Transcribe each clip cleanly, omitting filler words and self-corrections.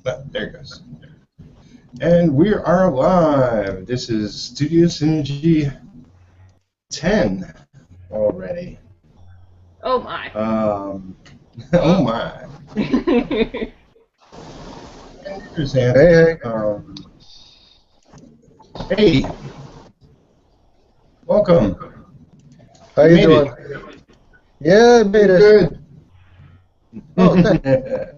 There it goes. And we are live. This is Studio Synergy 10 already. Oh my. Oh my. Hey. Hey. Welcome. How you doing? Yeah, I made it. Good. Oh, thanks.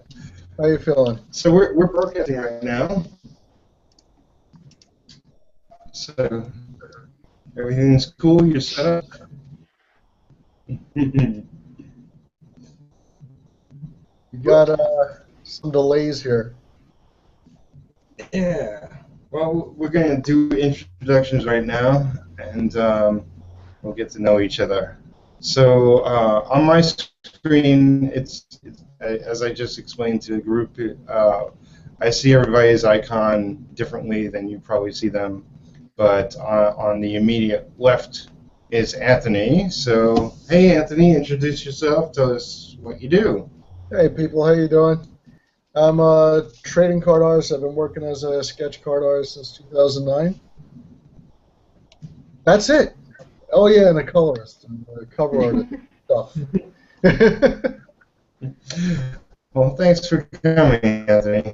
How you feeling? So we're broadcasting right now. So everything's cool. You're set up. You got some delays here. Yeah. Well, we're going to do introductions right now, and we'll get to know each other. So on my screen, it's as I just explained to the group, I see everybody's icon differently than you probably see them. But on the immediate left is Anthony. So, hey, Anthony, introduce yourself. Tell us what you do. Hey, people. How you doing? I'm a trading card artist. I've been working as a sketch card artist since 2009. That's it. Oh, yeah, and a colorist and a cover artist stuff. Well, thanks for coming, Anthony.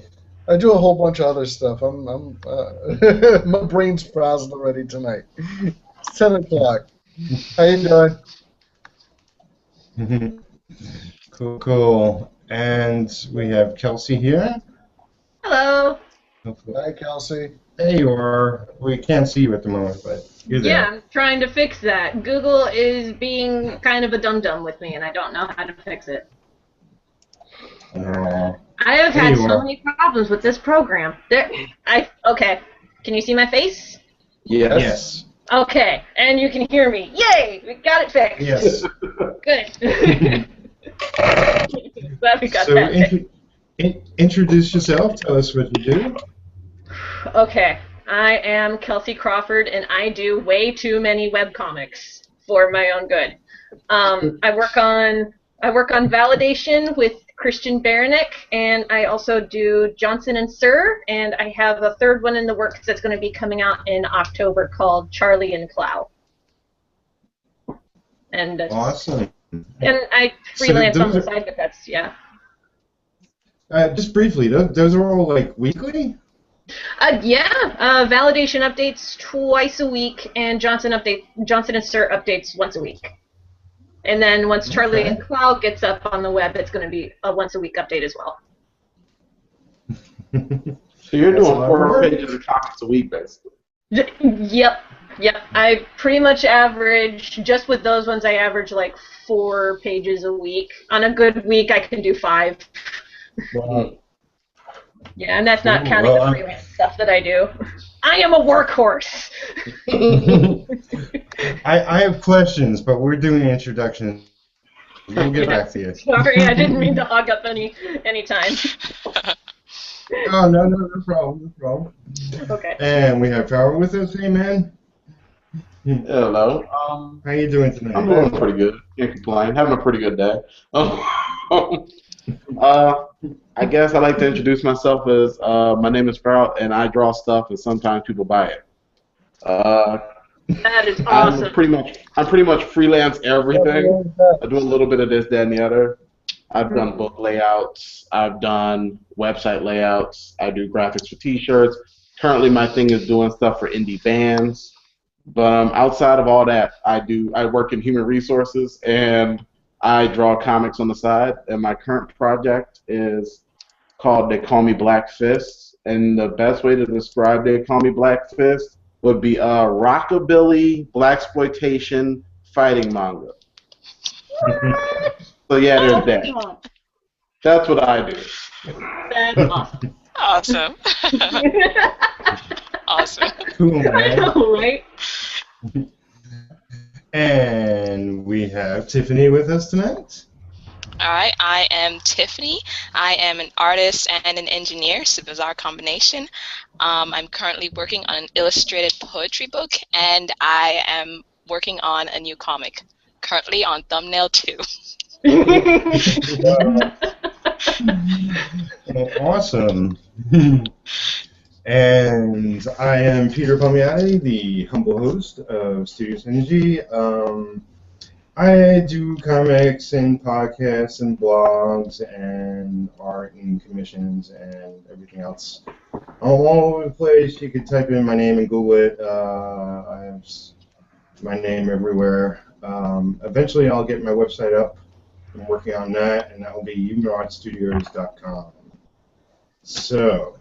I do a whole bunch of other stuff. My brain's frazzled already tonight. It's 10 o'clock. How you doing? Cool. And we have Kelsey here. Hello. Hi, Kelsey. There you are. We can't see you at the moment, but you're there. Yeah, I'm trying to fix that. Google is being kind of a dum-dum with me, and I don't know how to fix it. I have had so many problems with this program. Okay. Can you see my face? Yes. Okay, and you can hear me. Yay! We got it fixed. Yes. Good. Glad we got that fixed. Introduce yourself. Tell us what you do. Okay, I am Kelsey Crawford, and I do way too many webcomics for my own good. I work on validation with Christian Baranek, and I also do Johnson and Sir, and I have a third one in the works that's going to be coming out in October called Charlie and Clow. And awesome. And I freelance on the side, but that's just briefly, those are all like weekly? Validation updates twice a week, and Johnson and Sir updates once a week. And then once Charlie and Cloud gets up on the web, it's going to be a once-a-week update as well. So you're doing 4 pages of comics a week, basically. Yep. I pretty much average, just with those ones, I average like 4 pages a week. On a good week, I can do 5. Wow. Yeah, and that's not counting the freelance stuff that I do. I am a workhorse. I have questions, but we're doing introductions. We'll get back to you. Sorry, I didn't mean to hog up any time. Oh, no problem. Okay. And we have Power with us. Hey, man. Hello. How you doing tonight? I'm doing pretty good. Can't complain. Having a pretty good day. I guess I'd like to introduce myself as my name is Farrell, and I draw stuff, and sometimes people buy it. That is awesome. I'm pretty much freelance everything. I do a little bit of this, that, and the other. I've done book layouts. I've done website layouts. I do graphics for T-shirts. Currently, my thing is doing stuff for indie bands. But outside of all that, I work in human resources, and I draw comics on the side. And my current project is called They Call Me Black Fist. And the best way to describe They Call Me Black Fist would be a rockabilly blaxploitation fighting manga. So yeah, there's that. That's what I do. That's awesome. Awesome. Cool, man. I know, right? And we have Tiffany with us tonight. Alright, I am Tiffany. I am an artist and an engineer, it's a bizarre combination. I'm currently working on an illustrated poetry book, and I am working on a new comic, currently on Thumbnail 2. Well, awesome. And I am Peter Palmiotti, the humble host of Studio Synergy. I do comics and podcasts and blogs and art and commissions and everything else. I'm all over the place. You could type in my name and Google it. I have my name everywhere. Eventually, I'll get my website up. I'm working on that, and that will be humanartstudios.com. So,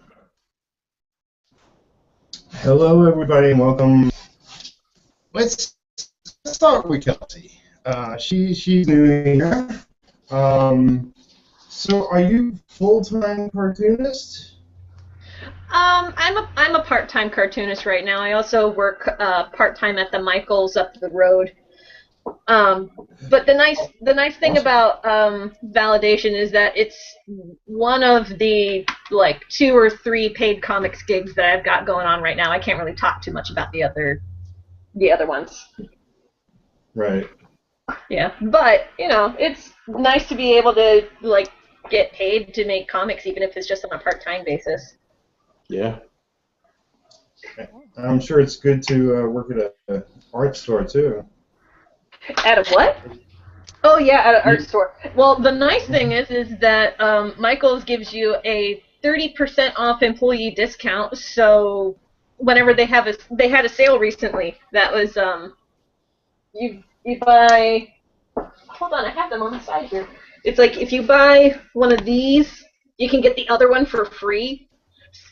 hello everybody, and welcome. Let's start with Kelsey. She's new here. So, are you full-time cartoonist? I'm a part-time cartoonist right now. I also work part-time at the Michaels up the road. But the nice thing about Validation is that it's one of the like 2 or 3 paid comics gigs that I've got going on right now. I can't really talk too much about the other ones. Right. Yeah, but it's nice to be able to like get paid to make comics, even if it's just on a part-time basis. Yeah. I'm sure it's good to work at an art store too. At a what? Oh yeah, at an art store. Well, the nice thing is that Michaels gives you a 30% off employee discount. So whenever they had a sale recently that was you buy. Hold on, I have them on the side here. It's like if you buy one of these, you can get the other one for free.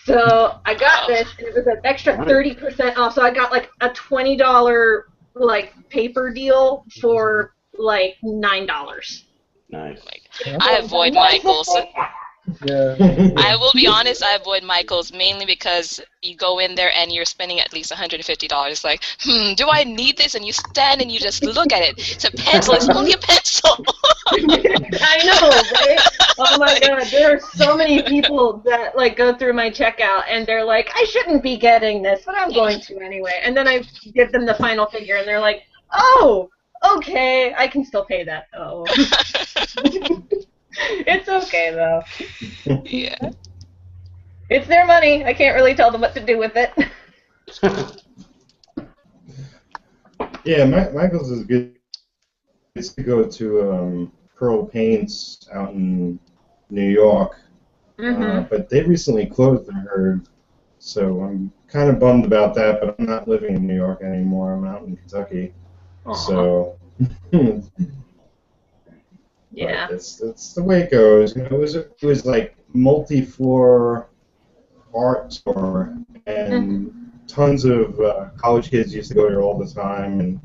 So I got this, and it was an extra 30% off. So I got like a $20 like paper deal for like $9. Nice. I avoid Michaels. Yeah. I will be honest, I avoid Michaels mainly because you go in there and you're spending at least $150. Like, do I need this? And you stand and you just look at it. It's a pencil. It's only a pencil. I know, right? Oh my God, there are so many people that like go through my checkout and they're like, I shouldn't be getting this, but I'm going to anyway. And then I give them the final figure and they're like, oh, okay, I can still pay that though. It's okay though. Yeah. It's their money. I can't really tell them what to do with it. Yeah, Michael's is good. It's to go to Pearl Paints out in New York, but they recently closed, I heard. So I'm kind of bummed about that, but I'm not living in New York anymore. I'm out in Kentucky. Aww. So. Yeah. That's the way it goes. It was like multi-floor art store, and tons of college kids used to go there all the time, and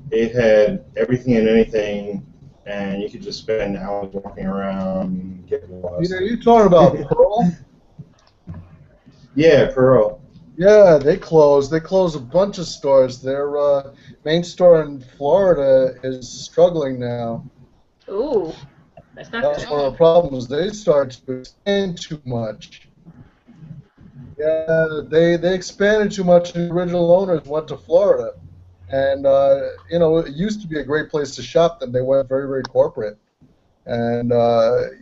it had everything and anything, and you could just spend hours walking around and get lost. Peter, you talking about Pearl? Yeah, Pearl. Yeah, they closed. They closed a bunch of stores. Their main store in Florida is struggling now. Ooh, that's not That's good. one of the problems. They started to expand too much. Yeah, they expanded too much, and the original owners went to Florida. And, it used to be a great place to shop, then they went very, very corporate. And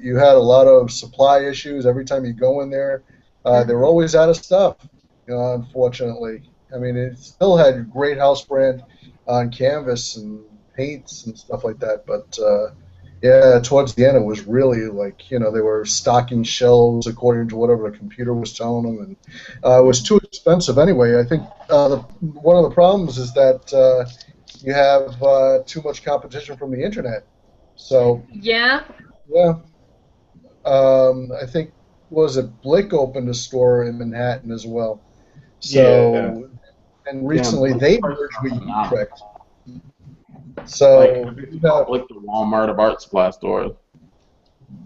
you had a lot of supply issues. Every time you go in there, they were always out of stuff, unfortunately. I mean, it still had great house brand on canvas and paints and stuff like that, but yeah, towards the end it was really like, they were stocking shelves according to whatever the computer was telling them, and it was too expensive anyway. I think one of the problems is that you have too much competition from the internet. So Yeah. I think, was it Blick opened a store in Manhattan as well. So and recently they merged with Utrecht. So like the Walmart of art supply stores.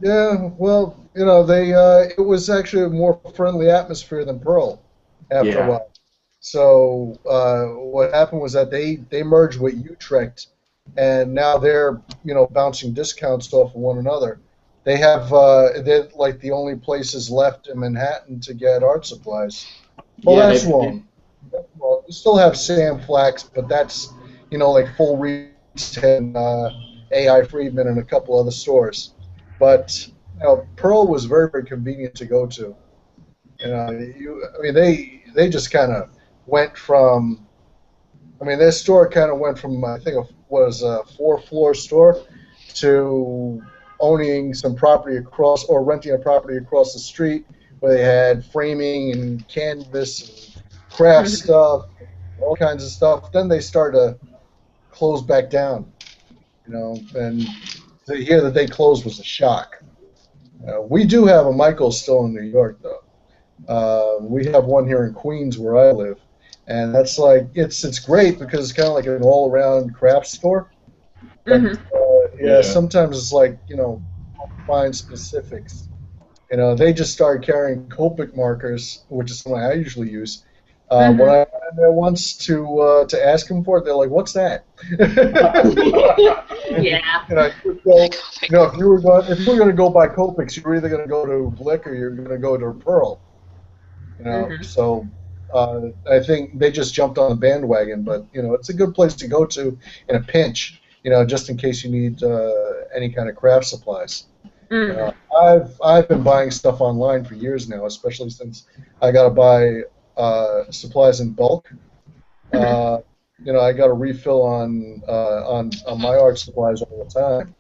Yeah, well, they it was actually a more friendly atmosphere than Pearl after a while. So what happened was that they merged with Utrecht, and now they're bouncing discounts off of one another. They have they're like the only places left in Manhattan to get art supplies. Well, that's wrong. You still have Sam Flax, but that's like full retail and AI Friedman and a couple other stores. But Pearl was very, very convenient to go to. They just kind of went from. Their store kind of went from, I think it was a 4-floor store to owning some property across, or renting a property across the street where they had framing and canvas and craft stuff, all kinds of stuff. Then they started to close back down, and to hear that they closed was a shock. We do have a Michael's still in New York, though. We have one here in Queens where I live. And that's like it's great because it's kind of like an all-around craft store. But sometimes it's like find specifics. They just started carrying Copic markers, which is something I usually use. When I went in there once to ask them for it, they're like, "What's that?" Yeah. If you were going to go buy Copics, you were either going to go to Blick or you're going to go to Pearl. So. I think they just jumped on the bandwagon, but it's a good place to go to in a pinch, just in case you need any kind of craft supplies. I've been buying stuff online for years now, especially since I got to buy supplies in bulk. I got to refill on my art supplies all the time.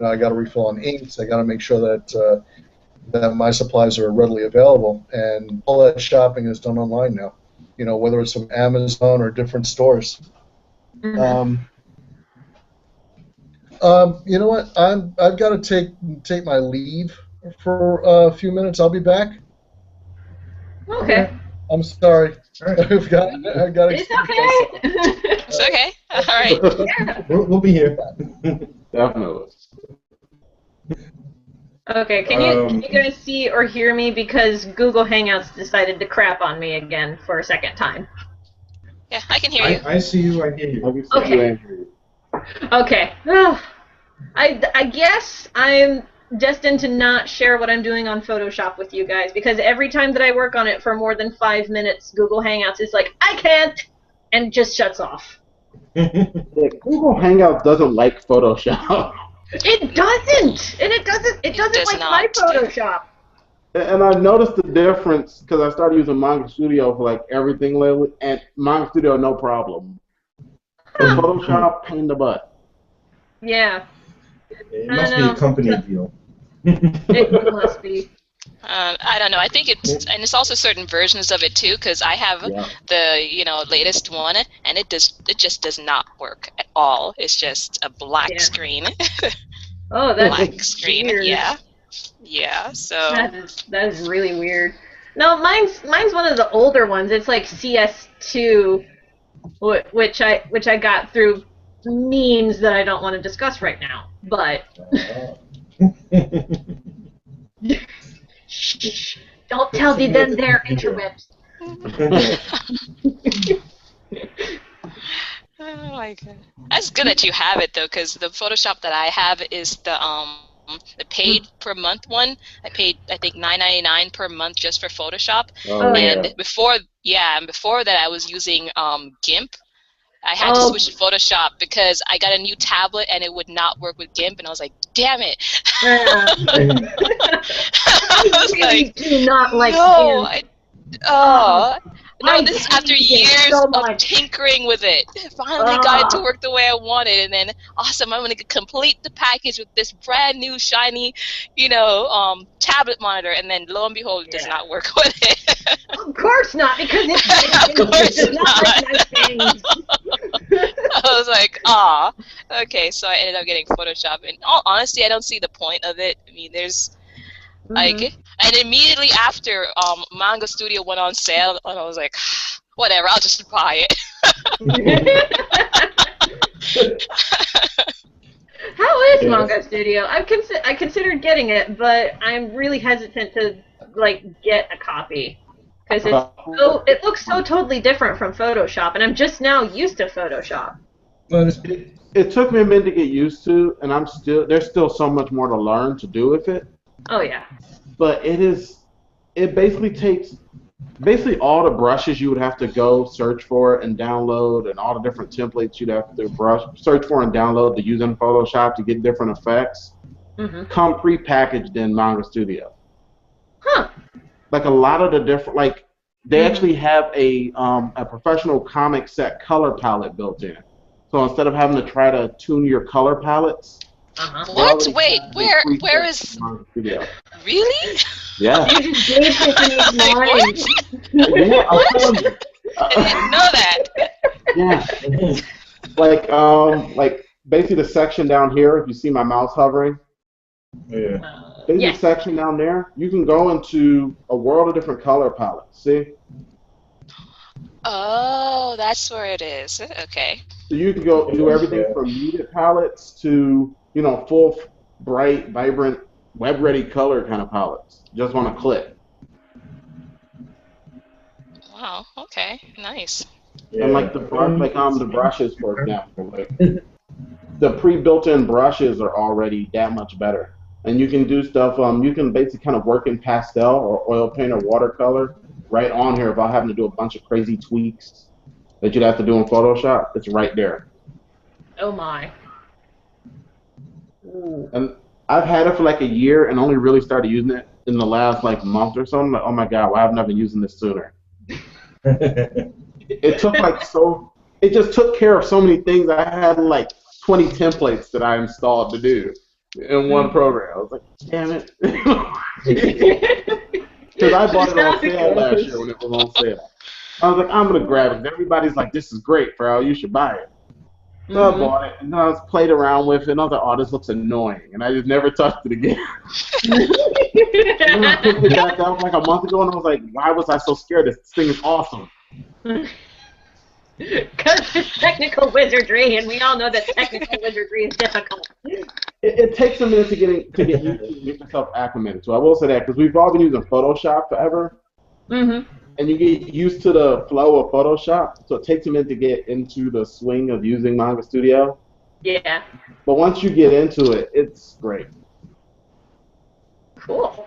I got to refill on inks. I got to make sure that my supplies are readily available, and all that shopping is done online now. Whether it's from Amazon or different stores. You know what? I've got to take my leave for a few minutes. I'll be back. Okay. I'm sorry. I've got It's okay. It's okay. All right. Yeah. We'll be here. Definitely. Okay, can you guys see or hear me? Because Google Hangouts decided to crap on me again for a second time. Yeah, I can hear you. I see you. I hear you. Okay. Okay. I guess I'm destined to not share what I'm doing on Photoshop with you guys, because every time that I work on it for more than 5 minutes, Google Hangouts is like, I can't, and just shuts off. Google Hangouts doesn't like Photoshop. It doesn't, and it doesn't like my Photoshop. And I noticed the difference because I started using Manga Studio for like everything lately, and Manga Studio no problem. But Photoshop, pain in the butt. Yeah. It must be a company deal. It must be. I don't know. I think it's also certain versions of it too, because I have the latest one, and it just does not work at all. It's just a black screen. Oh, that's black screen. Weird. Yeah. So that is really weird. No, mine's one of the older ones. It's like CS2, which I got through memes that I don't want to discuss right now. But shh, don't tell them they're interwebs. Oh my god, that's good that you have it though, because the Photoshop that I have is the paid per month one. I paid I think $9.99 per month just for Photoshop. Before that I was using GIMP. I had to switch to Photoshop because I got a new tablet and it would not work with GIMP, and I was like, damn it. I really do not like GIMP. No, this is after years of tinkering with it. Finally got it to work the way I wanted, and then awesome, I'm going to complete the package with this brand new shiny, tablet monitor, and then lo and behold, it does not work with it. Of course not, because it does not like my things. I was like, okay, so I ended up getting Photoshop. In all honesty, I don't see the point of it. I mean, there's and immediately after Manga Studio went on sale, and I was like, whatever, I'll just buy it. How is Manga Studio? I considered getting it, but I'm really hesitant to get a copy because it looks so totally different from Photoshop, and I'm just now used to Photoshop. It took me a minute to get used to, and there's still so much more to learn to do with it. Oh yeah. But it basically takes all the brushes you would have to go search for and download, and all the different templates you'd have to search for and download to use in Photoshop to get different effects. come pre-packaged in Manga Studio. Huh. Like a lot of the different, like they actually have a professional comic set color palette built in. So instead of having to try to tune your color palettes, What? Wait, where is? Manga Studio. Really? Yeah. You just gave Tiffany's mind. Yeah, I'm telling you. I didn't know that. Yeah. Like basically the section down here, if you see my mouse hovering, Yeah. there's Yes. a section down there. You can go into a world of different color palettes. See? Oh, that's where it is. Okay. So you can go do everything from muted palettes to, full, bright, vibrant, web-ready color kind of palettes. Just on a click. Wow. Okay. Nice. And like the brushes, for example, like the pre-built-in brushes are already that much better. And you can do stuff. You can basically kind of work in pastel or oil paint or watercolor right on here without having to do a bunch of crazy tweaks that you'd have to do in Photoshop. It's right there. Oh my. Ooh. And I've had it for like a year and only really started using it in the last like month or so. I'm like, oh my god, why haven't I been using this sooner? It took it just took care of so many things. I had like 20 templates that I installed to do in one program. I was like, damn it. Because I bought it on sale last year when it was on sale. I was like, I'm going to grab it. Everybody's like, this is great, Farrell. You should buy it. So I bought it, and then I was played around with it, and I was like, oh, this looks annoying. And I just never touched it again. And then I picked it back up like a month ago, and I was like, why was I so scared? This thing is awesome. Because it's technical wizardry, and we all know that technical wizardry is difficult. It takes a minute to get used to get yourself acclimated to. I will say that because we've all been using Photoshop forever, and you get used to the flow of Photoshop, so it takes a minute to get into the swing of using Manga Studio. Yeah. But once you get into it, it's great. Cool.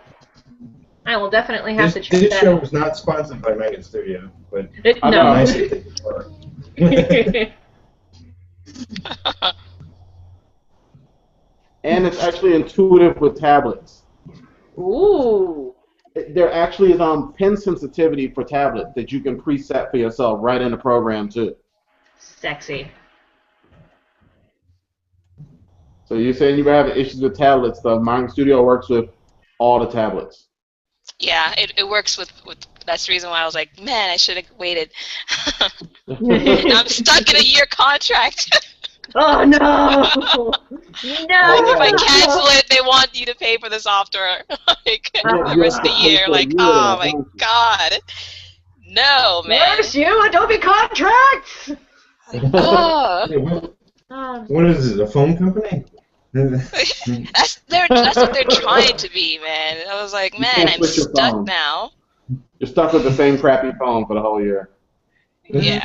I will definitely have to check This that show out. was not sponsored by Manga Studio, but No. nice to think about it. And it's actually intuitive with tablets. Ooh. There actually is pen sensitivity for tablets that you can preset for yourself right in the program too. Sexy. So you're saying you were having issues with tablet stuff. Manga Studio works with all the tablets. Yeah, it works with. That's the reason why I was like, man, I should have waited. I'm stuck in a year contract. Oh no! No! If I cancel it, they want you to pay for the software like the rest of the year. Like, oh my god, no, man. Where's you, Adobe contracts? Oh. What is it, a phone company? That's what they're trying to be, man. I was like, man, I'm stuck now. You're stuck with the same crappy phone for the whole year. Yeah.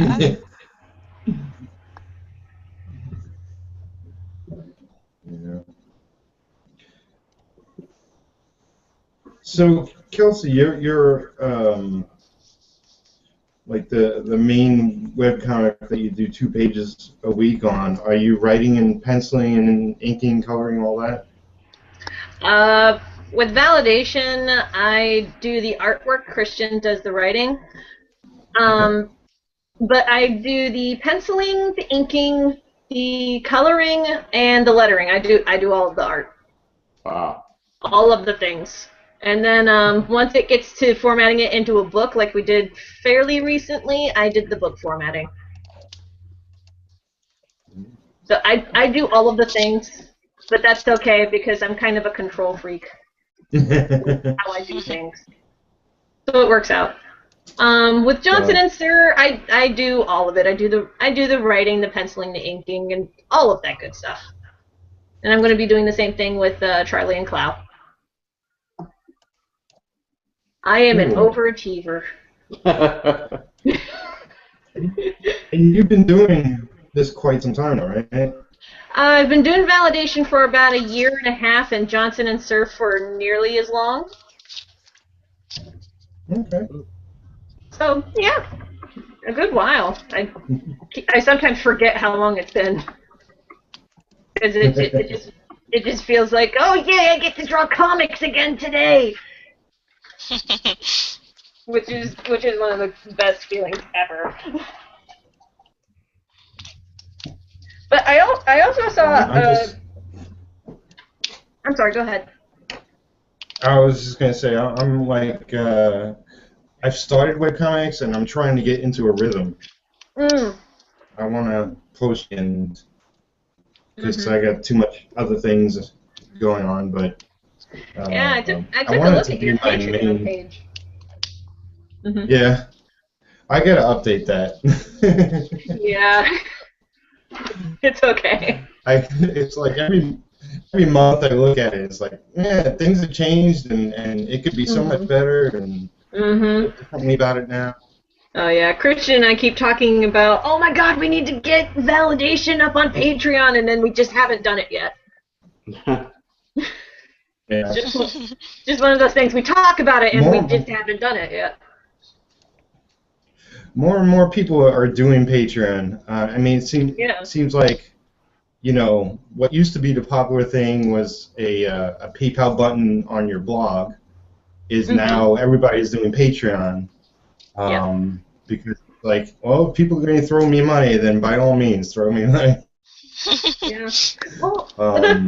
Yeah. So, Kelsey, you're like the main webcomic that you do 2 pages a week on. Are you writing and penciling and inking, coloring, all that? With validation, I do the artwork. Christian does the writing. But I do the penciling, the inking, the coloring, and the lettering. I do all of the art. Wow. All of the things. And then once it gets to formatting it into a book, like we did fairly recently, I did the book formatting. So I do all of the things, but that's okay because I'm kind of a control freak. How I do things. So it works out. With Johnson and Sir, I do all of it. I do the writing, the penciling, the inking, and all of that good stuff. And I'm going to be doing the same thing with Charlie and Clow. I am an overachiever. And you've been doing this quite some time now, right? I've been doing validation for about 1.5 years, and Johnson and Sir for nearly as long. Okay. So yeah, a good while. I sometimes forget how long it's been because it just it just feels like, oh yay, I get to draw comics again today, which is one of the best feelings ever. But I also saw. I'm sorry. Go ahead. I was just gonna say I'm like I've started webcomics and I'm trying to get into a rhythm. Mm. I want to post and because I got too much other things going on, but Yeah, I took a want look it to at be your my Patreon main. page. Yeah, I gotta update that. Yeah, it's okay. It's like every month I look at it, it's like, yeah, things have changed and it could be so much better and tell me about it now. Oh yeah, Christian and I keep talking about, oh my god, we need to get validation up on Patreon, and then we just haven't done it yet. Yeah. Just one of those things. We talk about it, and we just haven't done it yet. More and more people are doing Patreon. I mean, it seems like, you know, what used to be the popular thing was a PayPal button on your blog is now everybody's doing Patreon. Because, like, well, if people are going to throw me money, then by all means, throw me money. Yeah. Well,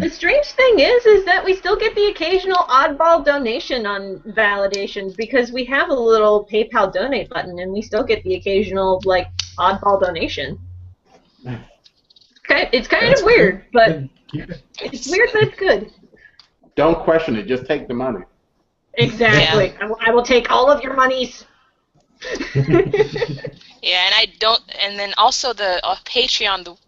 the strange thing is that we still get the occasional oddball donation on validation because we have a little PayPal donate button, and we still get the occasional, like, oddball donation. It's kind of weird, but it's weird, but it's good. Don't question it. Just take the money. Exactly. Yeah. I will take all of your monies. Yeah, and I don't. And then also the Patreon,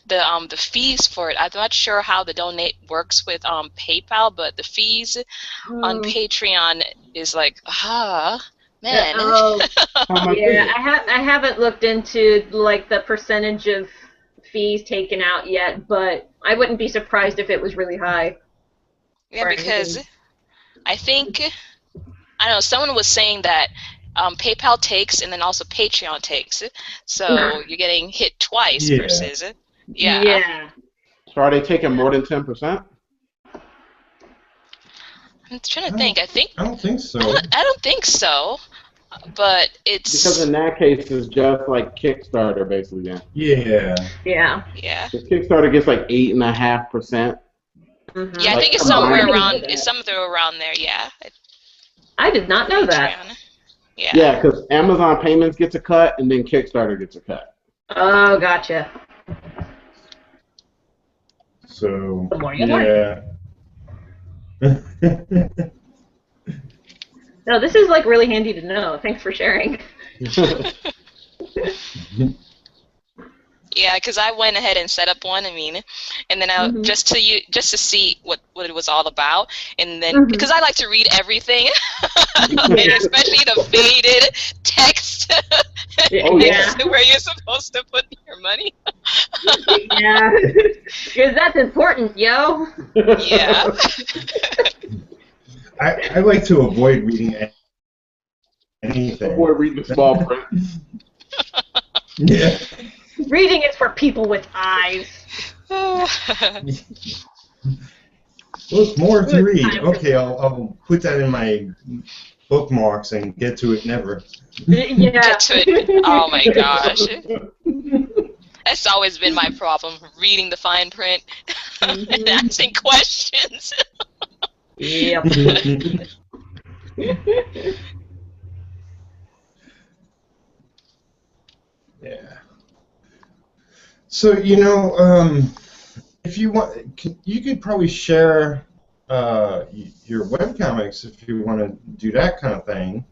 the fees for it. I'm not sure how the donate works with PayPal, but the fees on Patreon is like, man. Yeah, I haven't looked into like the percentage of fees taken out yet, but I wouldn't be surprised if it was really high. Yeah, because I think, I don't know, someone was saying that PayPal takes and then also Patreon takes, so you're getting hit twice versus. Yeah. So are they taking more than 10%? I'm trying to think. I don't think so. I don't think so, but it's because in that case it's just like Kickstarter basically. Then. Yeah. So Kickstarter gets like 8.5%. Yeah, I think it's somewhere around. It's something around there. Yeah. I did not know that. Yeah. Yeah, because Amazon Payments gets a cut, and then Kickstarter gets a cut. Oh, gotcha. So, the more you learn. No, this is like really handy to know. Thanks for sharing. Yeah, because I went ahead and set up one. I mean, and then I just to see what it was all about, and then because I like to read everything, and especially the faded text. Where you're supposed to put your money. Yeah, because that's important, yo. Yeah. I like to avoid reading anything. Avoid reading the small print. Yeah. Reading is for people with eyes. Look, more to read. Okay, I'll put that in my bookmarks and get to it never. Yeah. Get to it. Oh my gosh. That's always been my problem, reading the fine print and asking questions. Yep. Yeah. So, you know, if you want, you could probably share your webcomics if you want to do that kind of thing.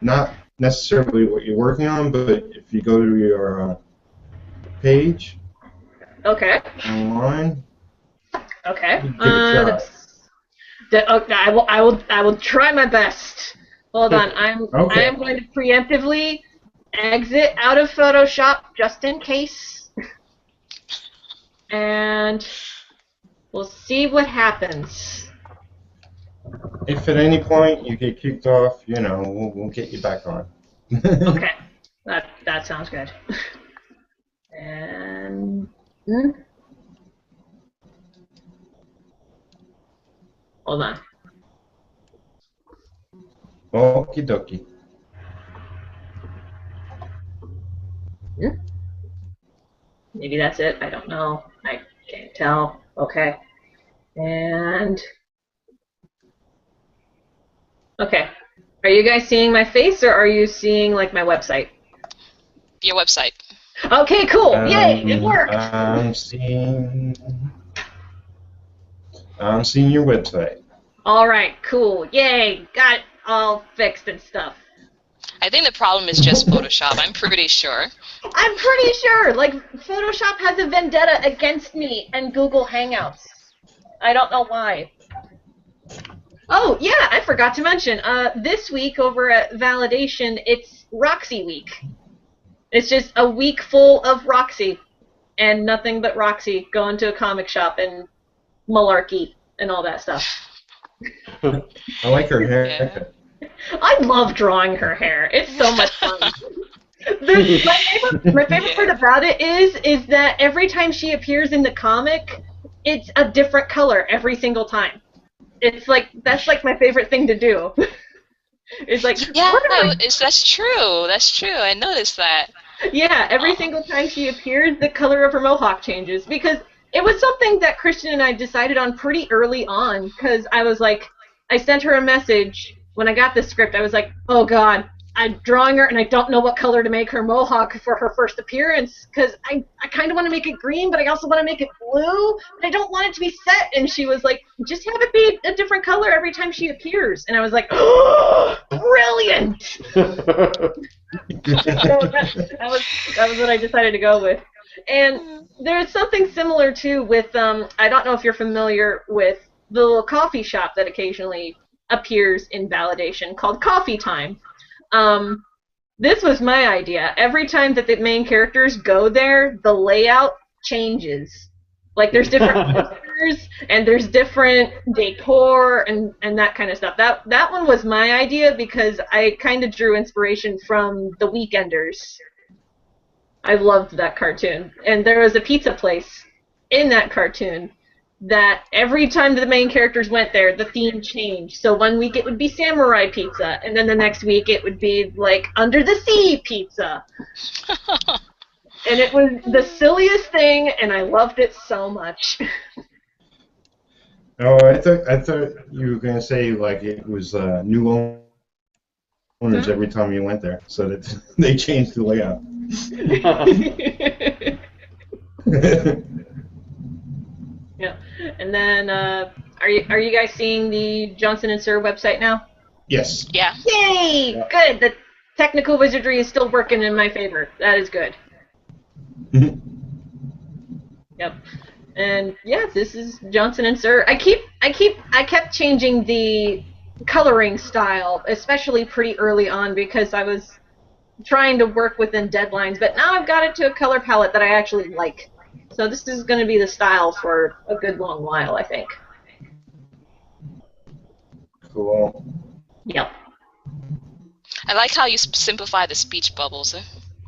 Not necessarily what you're working on, but if you go to your page. Okay. Online. Okay. Give it a try. I will try my best. Hold on. I am going to preemptively exit out of Photoshop just in case. And we'll see what happens. If at any point you get kicked off, you know, we'll get you back on. Okay. That sounds good. And Hold on. Okie dokie. Maybe that's it. I don't know. I can't tell. Okay. And okay. Are you guys seeing my face, or are you seeing like my website? Your website. Okay, cool. Yay, it worked. I'm seeing your website. All right, cool. Yay, got it all fixed and stuff. I think the problem is just Photoshop. I'm pretty sure. I'm pretty sure. Like, Photoshop has a vendetta against me and Google Hangouts. I don't know why. Oh, yeah, I forgot to mention. This week over at Validation, it's Roxy Week. It's just a week full of Roxy and nothing but Roxy going to a comic shop and malarkey and all that stuff. I like her haircut. I love drawing her hair. It's so much fun. My favorite part about it is that every time she appears in the comic, it's a different color every single time. It's like that's like my favorite thing to do. It's like Yeah, that's true. That's true. I noticed that. yeah, every single time she appears, the color of her mohawk changes because it was something that Christian and I decided on pretty early on because I was like, I sent her a message when I got the script. I was like, oh God, I'm drawing her and I don't know what color to make her mohawk for her first appearance because I kind of want to make it green, but I also want to make it blue, but I don't want it to be set. And she was like, just have it be a different color every time she appears. And I was like, oh, brilliant! So that was what I decided to go with. And there's something similar too with I don't know if you're familiar with the little coffee shop that occasionally appears in Validation called Coffee Time. This was my idea. Every time that the main characters go there, the layout changes. Like there's different posters and there's different decor and that kind of stuff. That one was my idea because I kind of drew inspiration from The Weekenders. I loved that cartoon. And there was a pizza place in that cartoon that every time the main characters went there, the theme changed. So one week it would be samurai pizza, and then the next week it would be like under the sea pizza. And it was the silliest thing, and I loved it so much. Oh, I thought you were gonna say like it was new owners every time you went there, so that they changed the layout. Yeah, and then are you guys seeing the Johnson and Sir website now? Yes. Yeah. Yay! Yeah. Good. The technical wizardry is still working in my favor. That is good. Yep. And yeah, this is Johnson and Sir. I kept changing the coloring style, especially pretty early on because I was trying to work within deadlines, but now I've got it to a color palette that I actually like. So this is going to be the style for a good long while, I think. Cool. Yep. I like how you simplify the speech bubbles.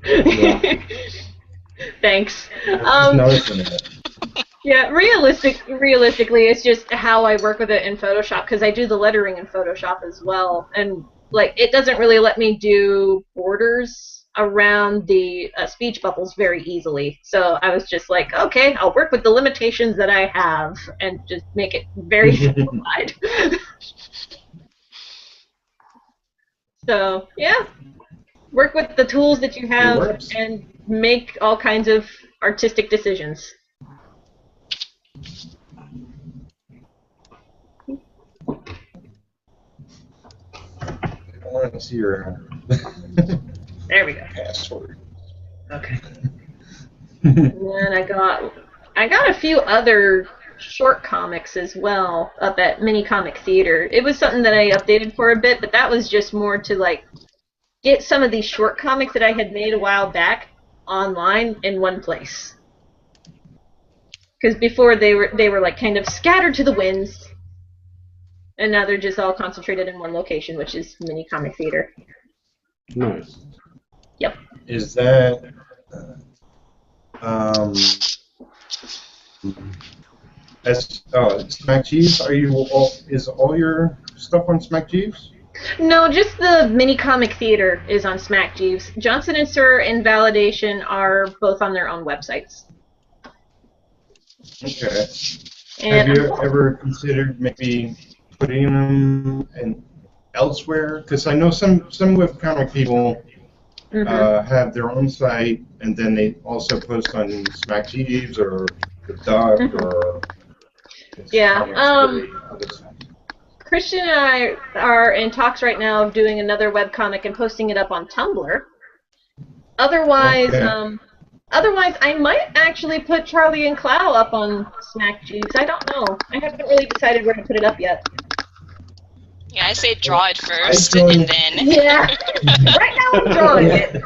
Yeah. Thanks. Just noticing it. Yeah, realistically, it's just how I work with it in Photoshop because I do the lettering in Photoshop as well, and like it doesn't really let me do borders around the speech bubbles very easily. So I was just like, okay, I'll work with the limitations that I have and just make it very simplified. So yeah, work with the tools that you have and make all kinds of artistic decisions. I want to see your There we go. password. Okay. And then I got a few other short comics as well up at Mini Comic Theater. It was something that I updated for a bit, but that was just more to like get some of these short comics that I had made a while back online in one place. Because before they were like kind of scattered to the winds, and now they're just all concentrated in one location, which is Mini Comic Theater. Nice. Yep. Is that Smack Jeeves? Is all your stuff on Smack Jeeves? No, just the mini comic theater is on Smack Jeeves. Johnson and Sir and Validation are both on their own websites. Okay. And Have you ever considered maybe putting them elsewhere? Because I know some webcomic people have their own site, and then they also post on Smack Jeeves or the Duck or yeah. Christian and I are in talks right now of doing another webcomic and posting it up on Tumblr. Otherwise, Okay. otherwise, I might actually put Charlie and Clow up on Smack Jeeves. I don't know. I haven't really decided where to put it up yet. Yeah, I say draw it first, joined- and then. Yeah. Right now I'm drawing it.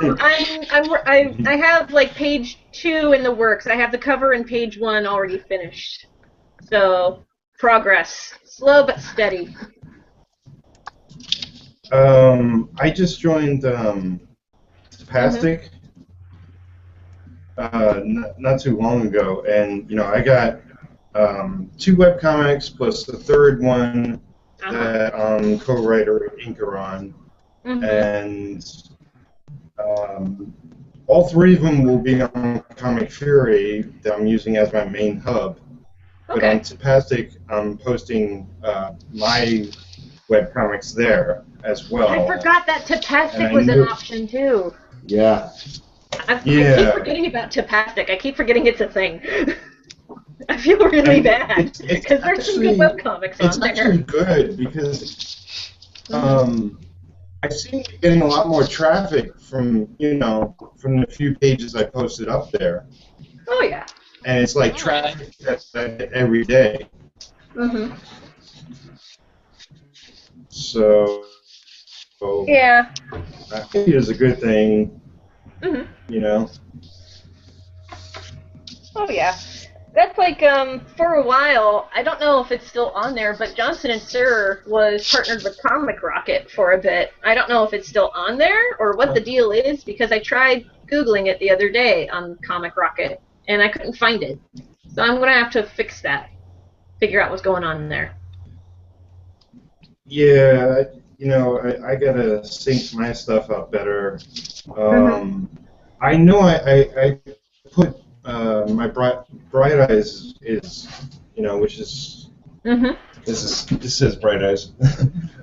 I have like page 2 in the works. I have the cover and page 1 already finished. So progress, slow but steady. I just joined Pastic not too long ago, and I got 2 webcomics plus the third one that co-writer Inker on, and all 3 of them will be on Comic Fury that I'm using as my main hub. But on Tapastic, I'm posting my webcomics there as well. I forgot that Tapastic was an option too. Yeah. I keep forgetting about Tapastic. I keep forgetting it's a thing. I feel really bad because there's some good webcomics on there. It's actually good because I seem to be getting a lot more traffic from from the few pages I posted up there. Oh yeah. And it's like traffic every day. So yeah, I think it is a good thing. Oh yeah. That's like, for a while, I don't know if it's still on there, but Johnson and Sir was partnered with Comic Rocket for a bit. I don't know if it's still on there or what the deal is, because I tried Googling it the other day on Comic Rocket, and I couldn't find it. So I'm going to have to fix that, figure out what's going on there. Yeah, I got to sync my stuff up better. I know I put my Bright Eyes is, which is this is Bright Eyes.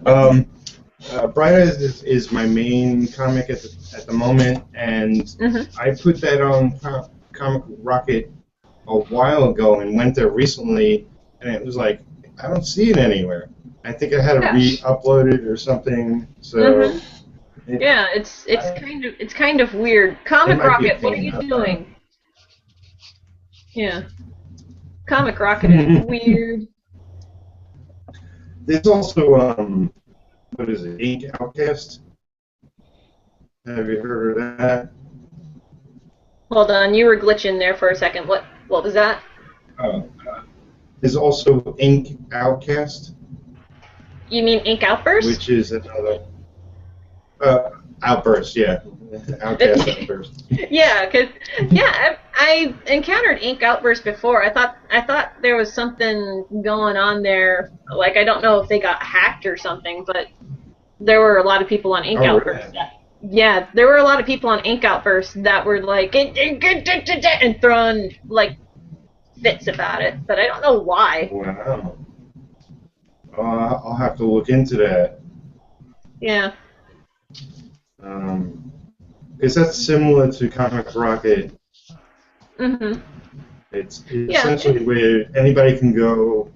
Bright Eyes is my main comic at the moment, and I put that on Comic Rocket a while ago and went there recently, and it was like I don't see it anywhere. I think I had to re-upload it or something. So yeah, it's kind of weird. Comic Rocket, what are you doing? Yeah. Comic Rocket is weird. There's also, what is it, Ink Outcast? Have you heard of that? Hold on, you were glitching there for a second. What was that? There's also Ink Outcast. You mean Ink Outburst? Which is another... Outburst, yeah. Outcast Outburst. Yeah, I encountered Ink Outburst before. I thought there was something going on there. Like, I don't know if they got hacked or something, but there were a lot of people on Ink Outburst. Really? Yeah, there were a lot of people on Ink Outburst that were like and throwing like fits about it, but I don't know why. Wow. I'll have to look into that. Yeah. Because that's similar to Comic Rocket. It's essentially where anybody can go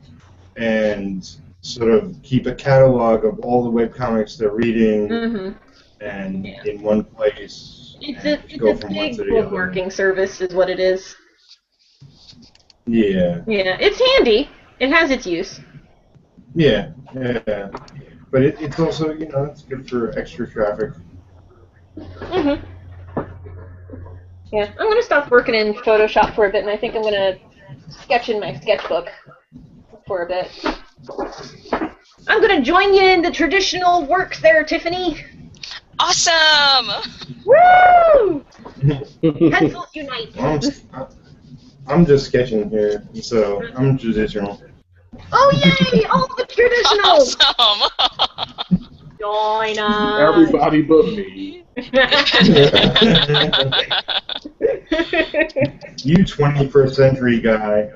and sort of keep a catalog of all the webcomics they're reading and in one place. It's a big bookmarking service is what it is. Yeah. Yeah, it's handy. It has its use. Yeah. But it's also, it's good for extra traffic. Yeah, I'm going to stop working in Photoshop for a bit, and I think I'm going to sketch in my sketchbook for a bit. I'm going to join you in the traditional works there, Tiffany. Awesome! Woo! Pencils unite. I'm just sketching here, so I'm traditional. Oh yay! All the traditionals. Awesome. Join us. Everybody but me. You 21st century guy.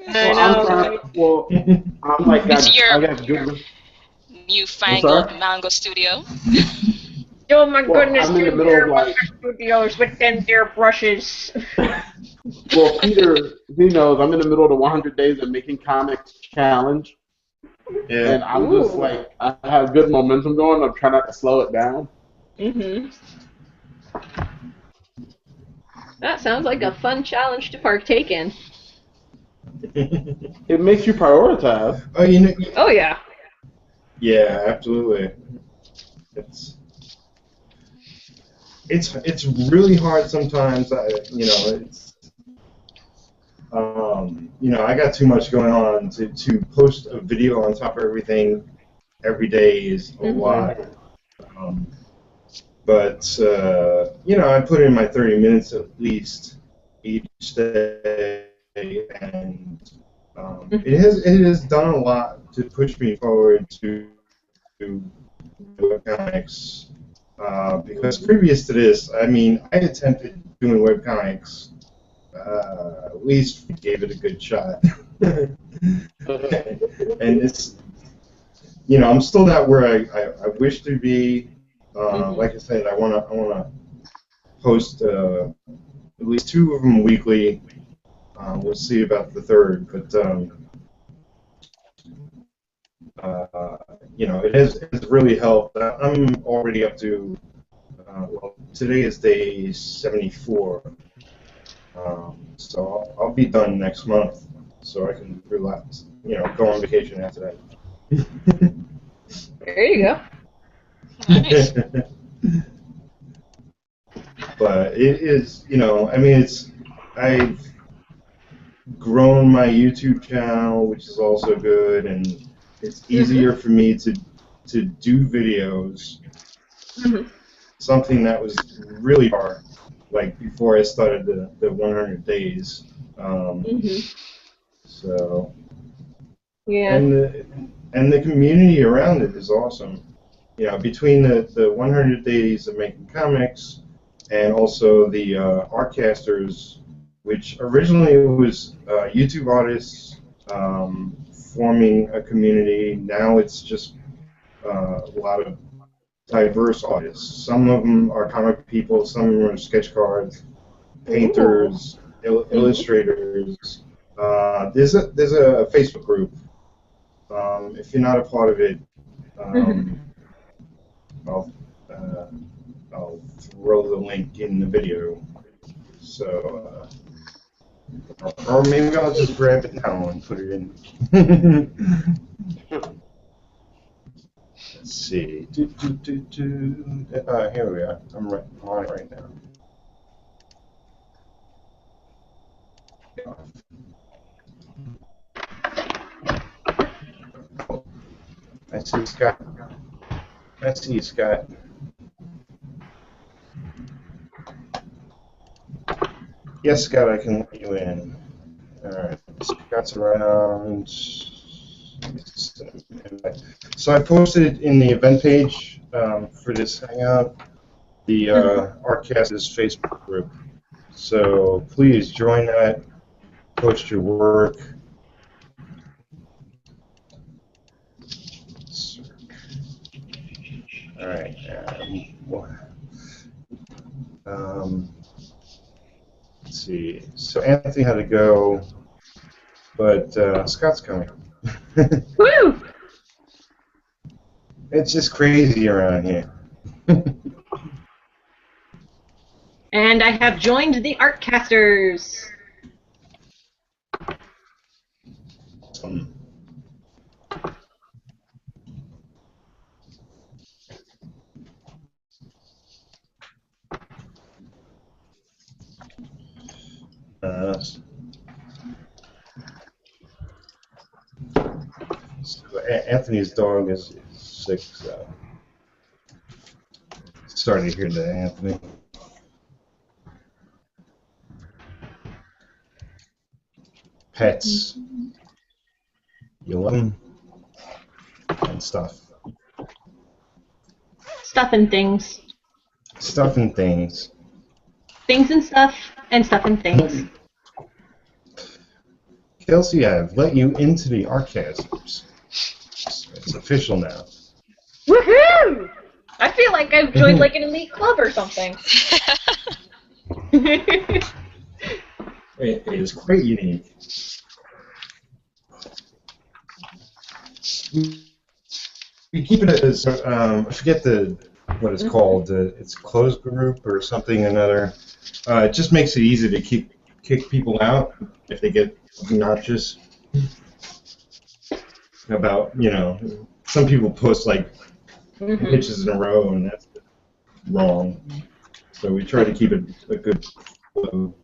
I Well, I'm know. trying. Well, I'm like It's your I got good. I'm newfangled sorry. mango studio. Oh my Well, goodness, I'm in the Tim middle of Dear like. Studios with them dear brushes. Well, Peter, he knows I'm in the middle of the 100 Days of Making Comics challenge, Yeah. and I'm just Ooh. like I have good momentum going. I'm trying not to slow it down. Mhm. That sounds like a fun challenge to partake in. It makes you prioritize. Oh, you know. Oh yeah. Yeah, absolutely. It's it's really hard sometimes. I got too much going on to post a video on top of everything every day is a Mhm. lot. Um, but I put in my 30 minutes at least each day, and it has done a lot to push me forward to webcomics. Because previous to this, I mean, I attempted doing webcomics. At least gave it a good shot. And it's, I'm still not where I wish to be. Like I said, I wanna post at least two of them weekly. We'll see about the third, but it has really helped. I'm already up to today is day 74. So I'll be done next month, so I can relax. Go on vacation after that. There you go. Nice. But it is, I mean, I've grown my YouTube channel, which is also good, and it's easier for me to do videos. Mhm. Something that was really hard, like before I started the 100 days. Mhm. So Yeah. and the community around it is awesome. Between the 100 days of making comics and also the Artcasters, which originally was YouTube artists forming a community. Now it's just a lot of diverse artists. Some of them are comic people, some of them are sketch cards, Ooh. painters, Mhm. illustrators. There's a Facebook group. If you're not a part of it, Mhm. um, I'll uh, I'll throw the link in the video. So, or maybe I'll just grab it now and put it in. Let's see. Here we are. I'm on it right now. I see Scott. I see Scott. Yes, Scott, I can let you in. All right. Scott's around. So I posted in the event page for this hangout the Artcast's Facebook group. So please join that. Post your work. All right. Let's see. So Anthony had to go, but Scott's coming. Woo! It's just crazy around here. And I have joined the Artcasters. So Anthony's dog is sick, so sorry to hear that, Anthony. pets. You love them and stuff. Stuff and things. Stuff and things. Things and stuff and things. Kelsey, I've let you into the Archasms. It's official now. Woohoo! I feel like I've joined like an elite club or something. It is quite unique. We keep it as I forget what it's called. It's closed group or something another. It just makes it easy to kick people out if they get obnoxious about, some people post like pitches in a row and that's wrong. So we try to keep it a good flow.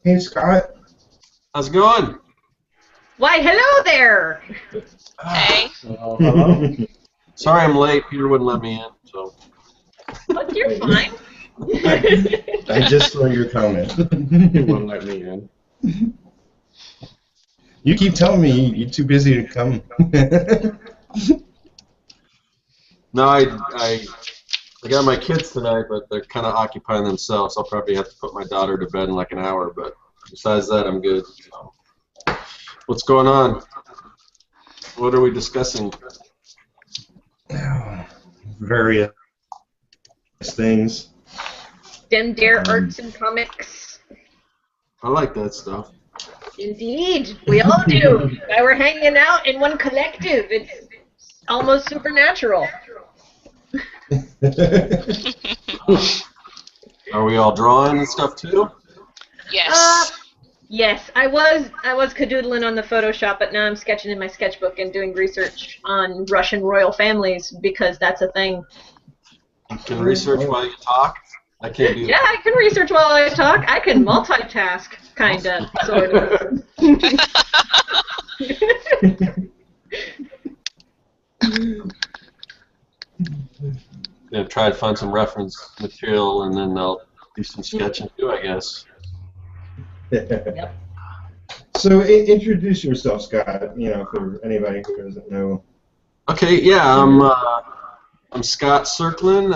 Hey, Scott. How's it going? Why, hello there! Hey. Hello. Sorry I'm late. Peter wouldn't let me in, so. Look, you're fine. I just saw your comment. He wouldn't let me in. You keep telling me you're too busy to come. No, I got my kids tonight, but they're kind of occupying themselves. I'll probably have to put my daughter to bed in like an hour, but besides that, I'm good. So. What's going on? What are we discussing? Various things. Dem Dare Arts and Comics. I like that stuff. Indeed, we all do. Why we're hanging out in one collective. It's almost supernatural. Are we all drawing and stuff too? Yes. Yes, I was cadoodling on the Photoshop, but now I'm sketching in my sketchbook and doing research on Russian royal families because that's a thing. You can research while you talk? I can't do that. Yeah, I can research while I talk. I can multitask, kinda, sort of. Yeah, try to find some reference material and then I'll do some sketching too, I guess. Yep. So introduce yourself, Scott. For anybody who doesn't know. Okay, yeah, I'm Scott Cirklin.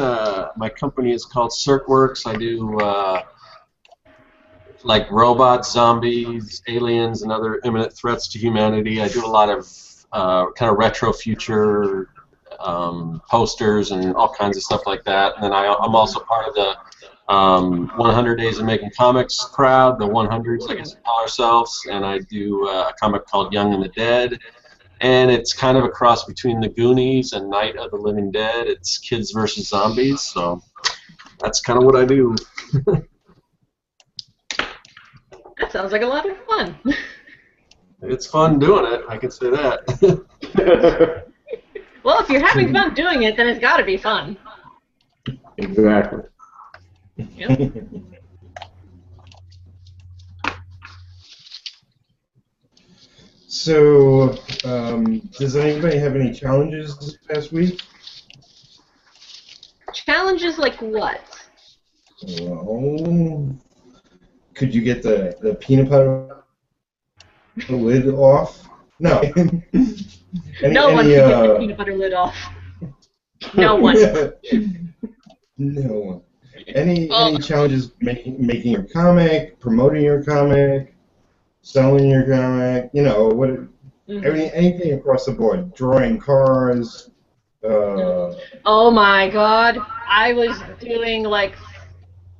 My company is called CircWorks. I do like robots, zombies, aliens, and other imminent threats to humanity. I do a lot of kind of retro future posters and all kinds of stuff like that. And then I'm also part of the 100 Days of Making Comics crowd, the 100s, I guess we call ourselves, and I do a comic called Young and the Dead, and it's kind of a cross between the Goonies and Night of the Living Dead. It's kids versus zombies, so that's kind of what I do. That sounds like a lot of fun. It's fun doing it, I can say that. Well, if you're having fun doing it, then it's got to be fun. Exactly. Yep. So, does anybody have any challenges this past week? Challenges like what? Well, could you get the peanut butter lid off? No. No one can get the peanut butter lid off. No one. No one. Any challenges making your comic, promoting your comic, selling your comic? Anything across the board. Drawing cars. Oh my God! I was doing like,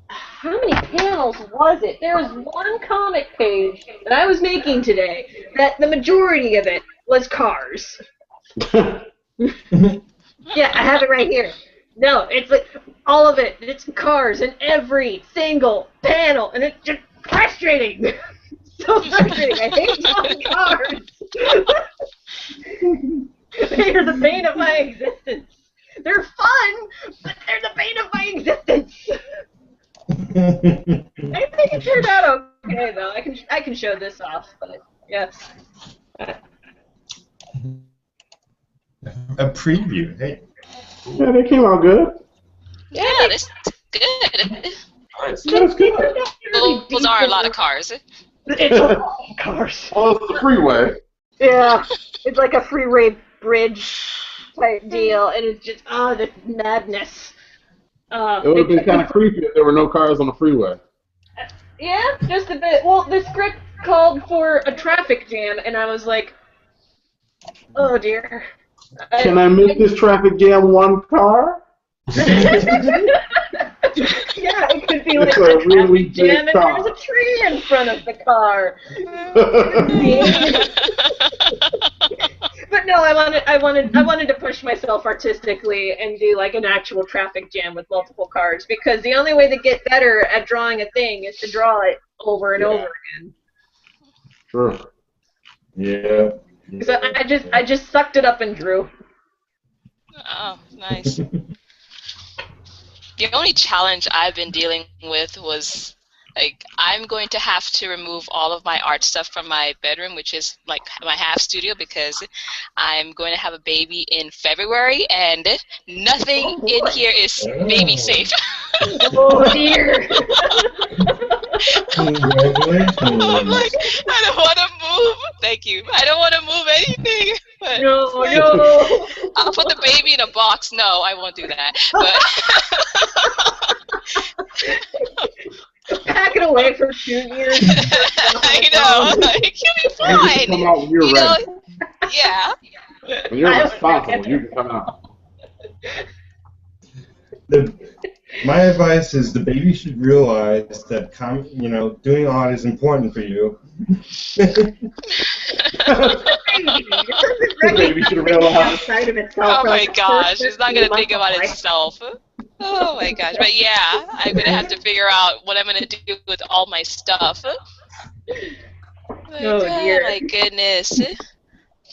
how many panels was it? There was one comic page that I was making today that the majority of it was cars. Yeah, I have it right here. No, it's like all of it. It's cars in every single panel, and it's just frustrating. So frustrating. I hate drawing cars. They are the bane of my existence. They're fun, but they're the bane of my existence. I think it turned out okay though. I can show this off, but yes. A preview. Hey. Yeah, they came out good. Yeah, this is good. Nice. That's good. Those are a lot of cars. It's a lot of cars. Oh, it's the freeway. Yeah, it's like a freeway bridge type deal, and it's just this madness. It would have been kind of creepy if there were no cars on the freeway. Yeah, just a bit. Well, the script called for a traffic jam, and I was like, oh dear. Can I make this traffic jam one car? Yeah, it could be like It's a a really traffic jam, big and car. there's a tree in front of the car. But no, I wanted to push myself artistically and do like an actual traffic jam with multiple cars, because the only way to get better at drawing a thing is to draw it over and over again. Sure. Yeah. So I just sucked it up and drew. Oh, nice. The only challenge I've been dealing with was, like, I'm going to have to remove all of my art stuff from my bedroom, which is like my half studio, because I'm going to have a baby in February, and nothing in here is baby safe. Oh dear. Congratulations. I'm like, I don't want to move. Thank you. I don't want to move anything. But No. I'll put the baby in a box. No, I won't do that. But Pack it away for 2 years. I know. Like, you'll be fine. Come out when you're ready. Yeah. When you're responsible, you can come out. My advice is the baby should realize that doing art is important for you. The baby should realize. Outside of itself. Oh my gosh, it's not gonna think about itself. Oh my gosh, but yeah, I'm gonna have to figure out what I'm gonna do with all my stuff. Like, Oh dear. my goodness.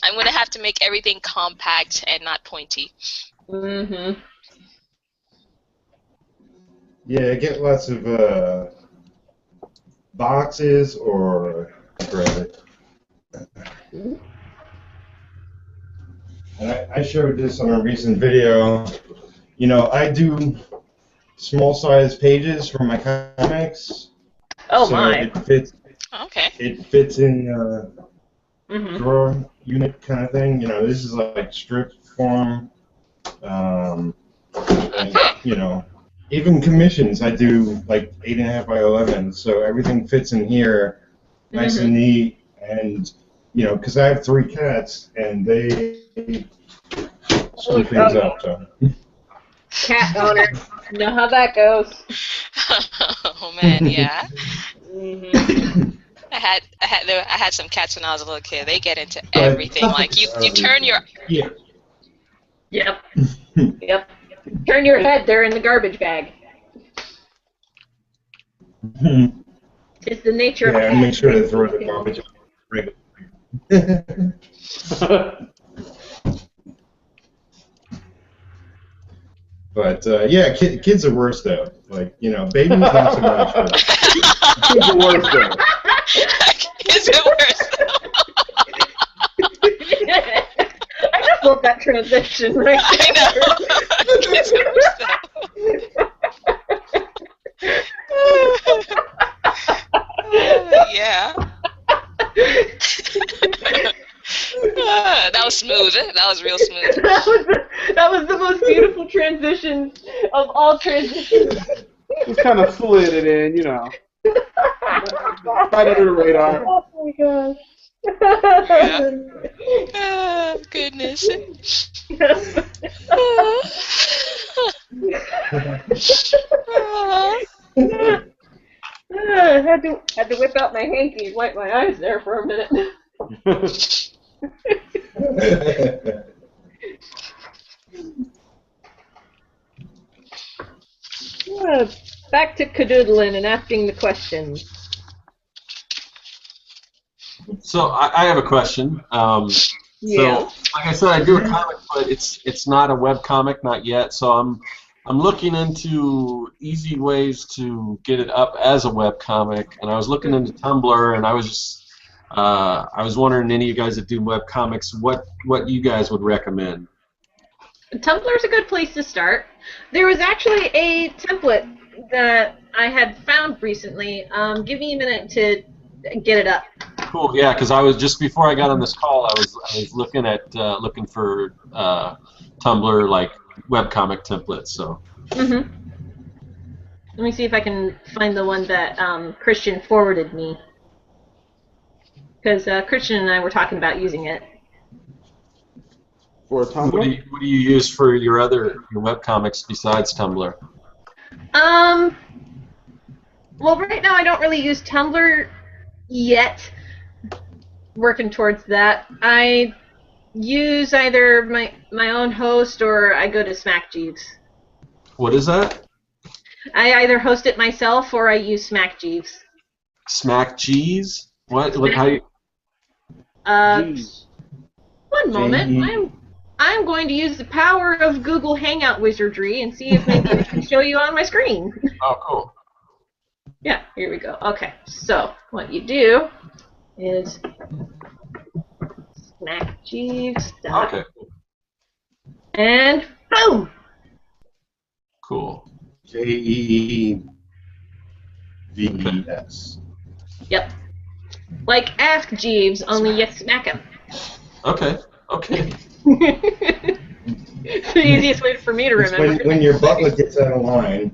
I'm gonna have to make everything compact and not pointy. Mm-hmm. Yeah, get lots of boxes or grab it. And I showed this on a recent video. You know, I do small size pages for my comics. Oh so my. It fits. Okay. It fits in Mm-hmm. drawer unit kind of thing. You know, this is like strip form. And, you know, even commissions, I do like 8.5 by 11, so everything fits in here, nice and neat. And you know, because I have 3 cats, and they screw things up. So. Cat owner. You know how that goes. Oh man, yeah. Mm-hmm. I had some cats when I was a little kid. They get into everything. Like you turn your Yeah. Yep. Yep. Turn your head, they're in the garbage bag. It's the nature of Yeah, cats. make sure to throw the garbage out regularly. But yeah, kids are worse though. Like, you know, babies not so much. But Kids are worse though. Kids are worse. I just love that transition right I know. Kids are worse yeah. That was smooth. That was real smooth. That was the most beautiful transition of all transitions. Just kind of slid it in, you know. Right under the radar. Oh my gosh. Oh, goodness. I had to whip out my hanky and wipe my eyes there for a minute. Back to cadoodling and asking the questions. So I have a question. Yeah. So, like I said, I do a comic, but it's not a web comic, not yet. So I'm looking into easy ways to get it up as a web comic, and I was looking into Tumblr, and I was wondering, any of you guys that do web comics, what you guys would recommend? Tumblr's a good place to start. There was actually a template that I had found recently. Give me a minute to get it up. Cool. Yeah, because I was just before I got on this call, I was looking at looking for Tumblr like webcomic templates. So. Mm-hmm. Let me see if I can find the one that Christian forwarded me. Because Christian and I were talking about using it. For Tumblr? What do you use for your webcomics besides Tumblr? Well, right now I don't really use Tumblr yet. Working towards that. I use either my own host or I go to Smack Jeeves. What is that? I either host it myself or I use Smack Jeeves. Smack G's? What? Smack, How you? One moment. I'm going to use the power of Google Hangout wizardry and see if maybe I can show you on my screen. Oh, cool. Yeah, here we go. Okay, so what you do is Smack Jeeves. Okay. And boom. Cool. JEEVES. Yep. Like Ask Jeeves, only you smack him. Okay. Okay. It's the easiest way for me to remember. When your butler gets out of line.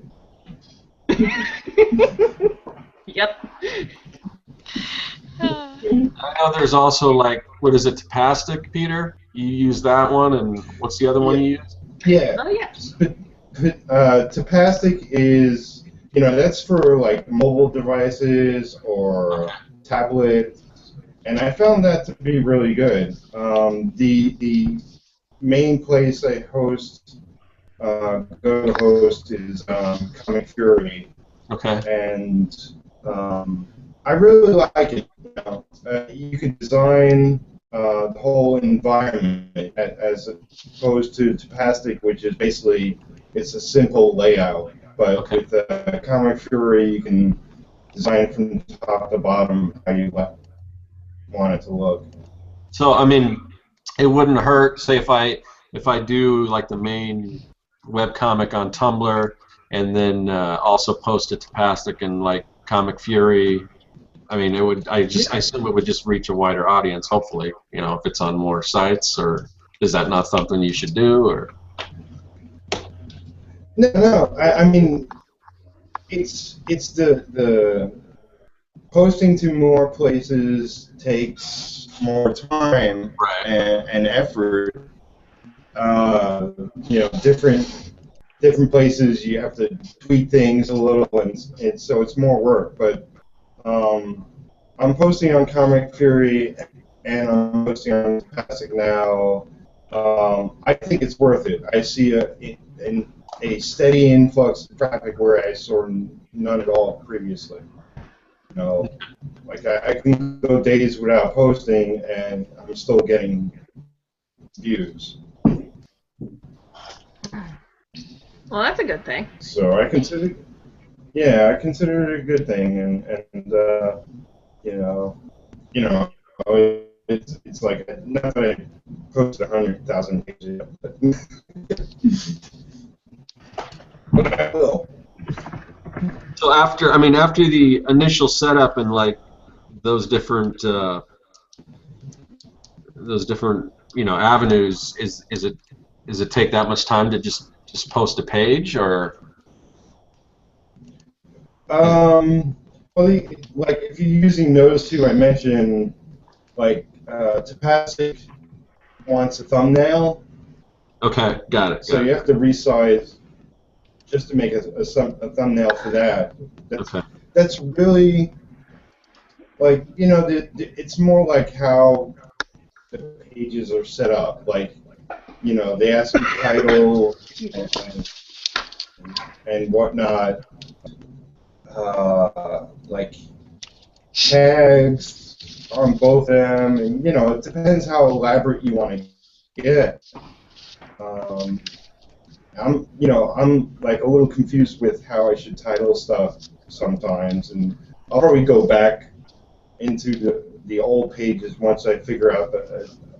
Yep. I know there's also like, what is it, Tapastic, Peter? You use that one, and what's the other one you use? Yeah. Oh yeah. Tapastic is, that's for like mobile devices or tablet, and I found that to be really good. The main place I host, go to host is Comic Fury. Okay. And I really like it. You can design the whole environment as opposed to Tapastic, which is basically it's a simple layout. But Okay. with Comic Fury, you can design from top to bottom how you want it to look. So I mean, it wouldn't hurt, say if I do like the main webcomic on Tumblr, and then also post it to Tapastic and like Comic Fury. I mean, it would. I assume it would just reach a wider audience. Hopefully, if it's on more sites, or is that not something you should do? Or No. I mean, it's the posting to more places takes more time right. and effort. Different places you have to tweak things a little, and so it's more work. But I'm posting on Comic Fury and I'm posting on Classic now. I think it's worth it. I see a steady influx of traffic where I saw none at all previously. Like I can go days without posting and I'm still getting views. Well, that's a good thing. So I consider it a good thing, and it's like not that I posted 100,000 pages yet, but I will. So after the initial setup and like those different avenues, is it take that much time to just post a page, or? Well, like if you're using those two I mentioned, like Tapastic wants a thumbnail. Okay, got it. So you have to resize just to make a thumbnail for that. That's really like it's more like how the pages are set up. Like they ask you title and whatnot. Like tags on both of them, and it depends how elaborate you want to get. I'm like a little confused with how I should title stuff sometimes, and I'll probably go back into the old pages once I figure out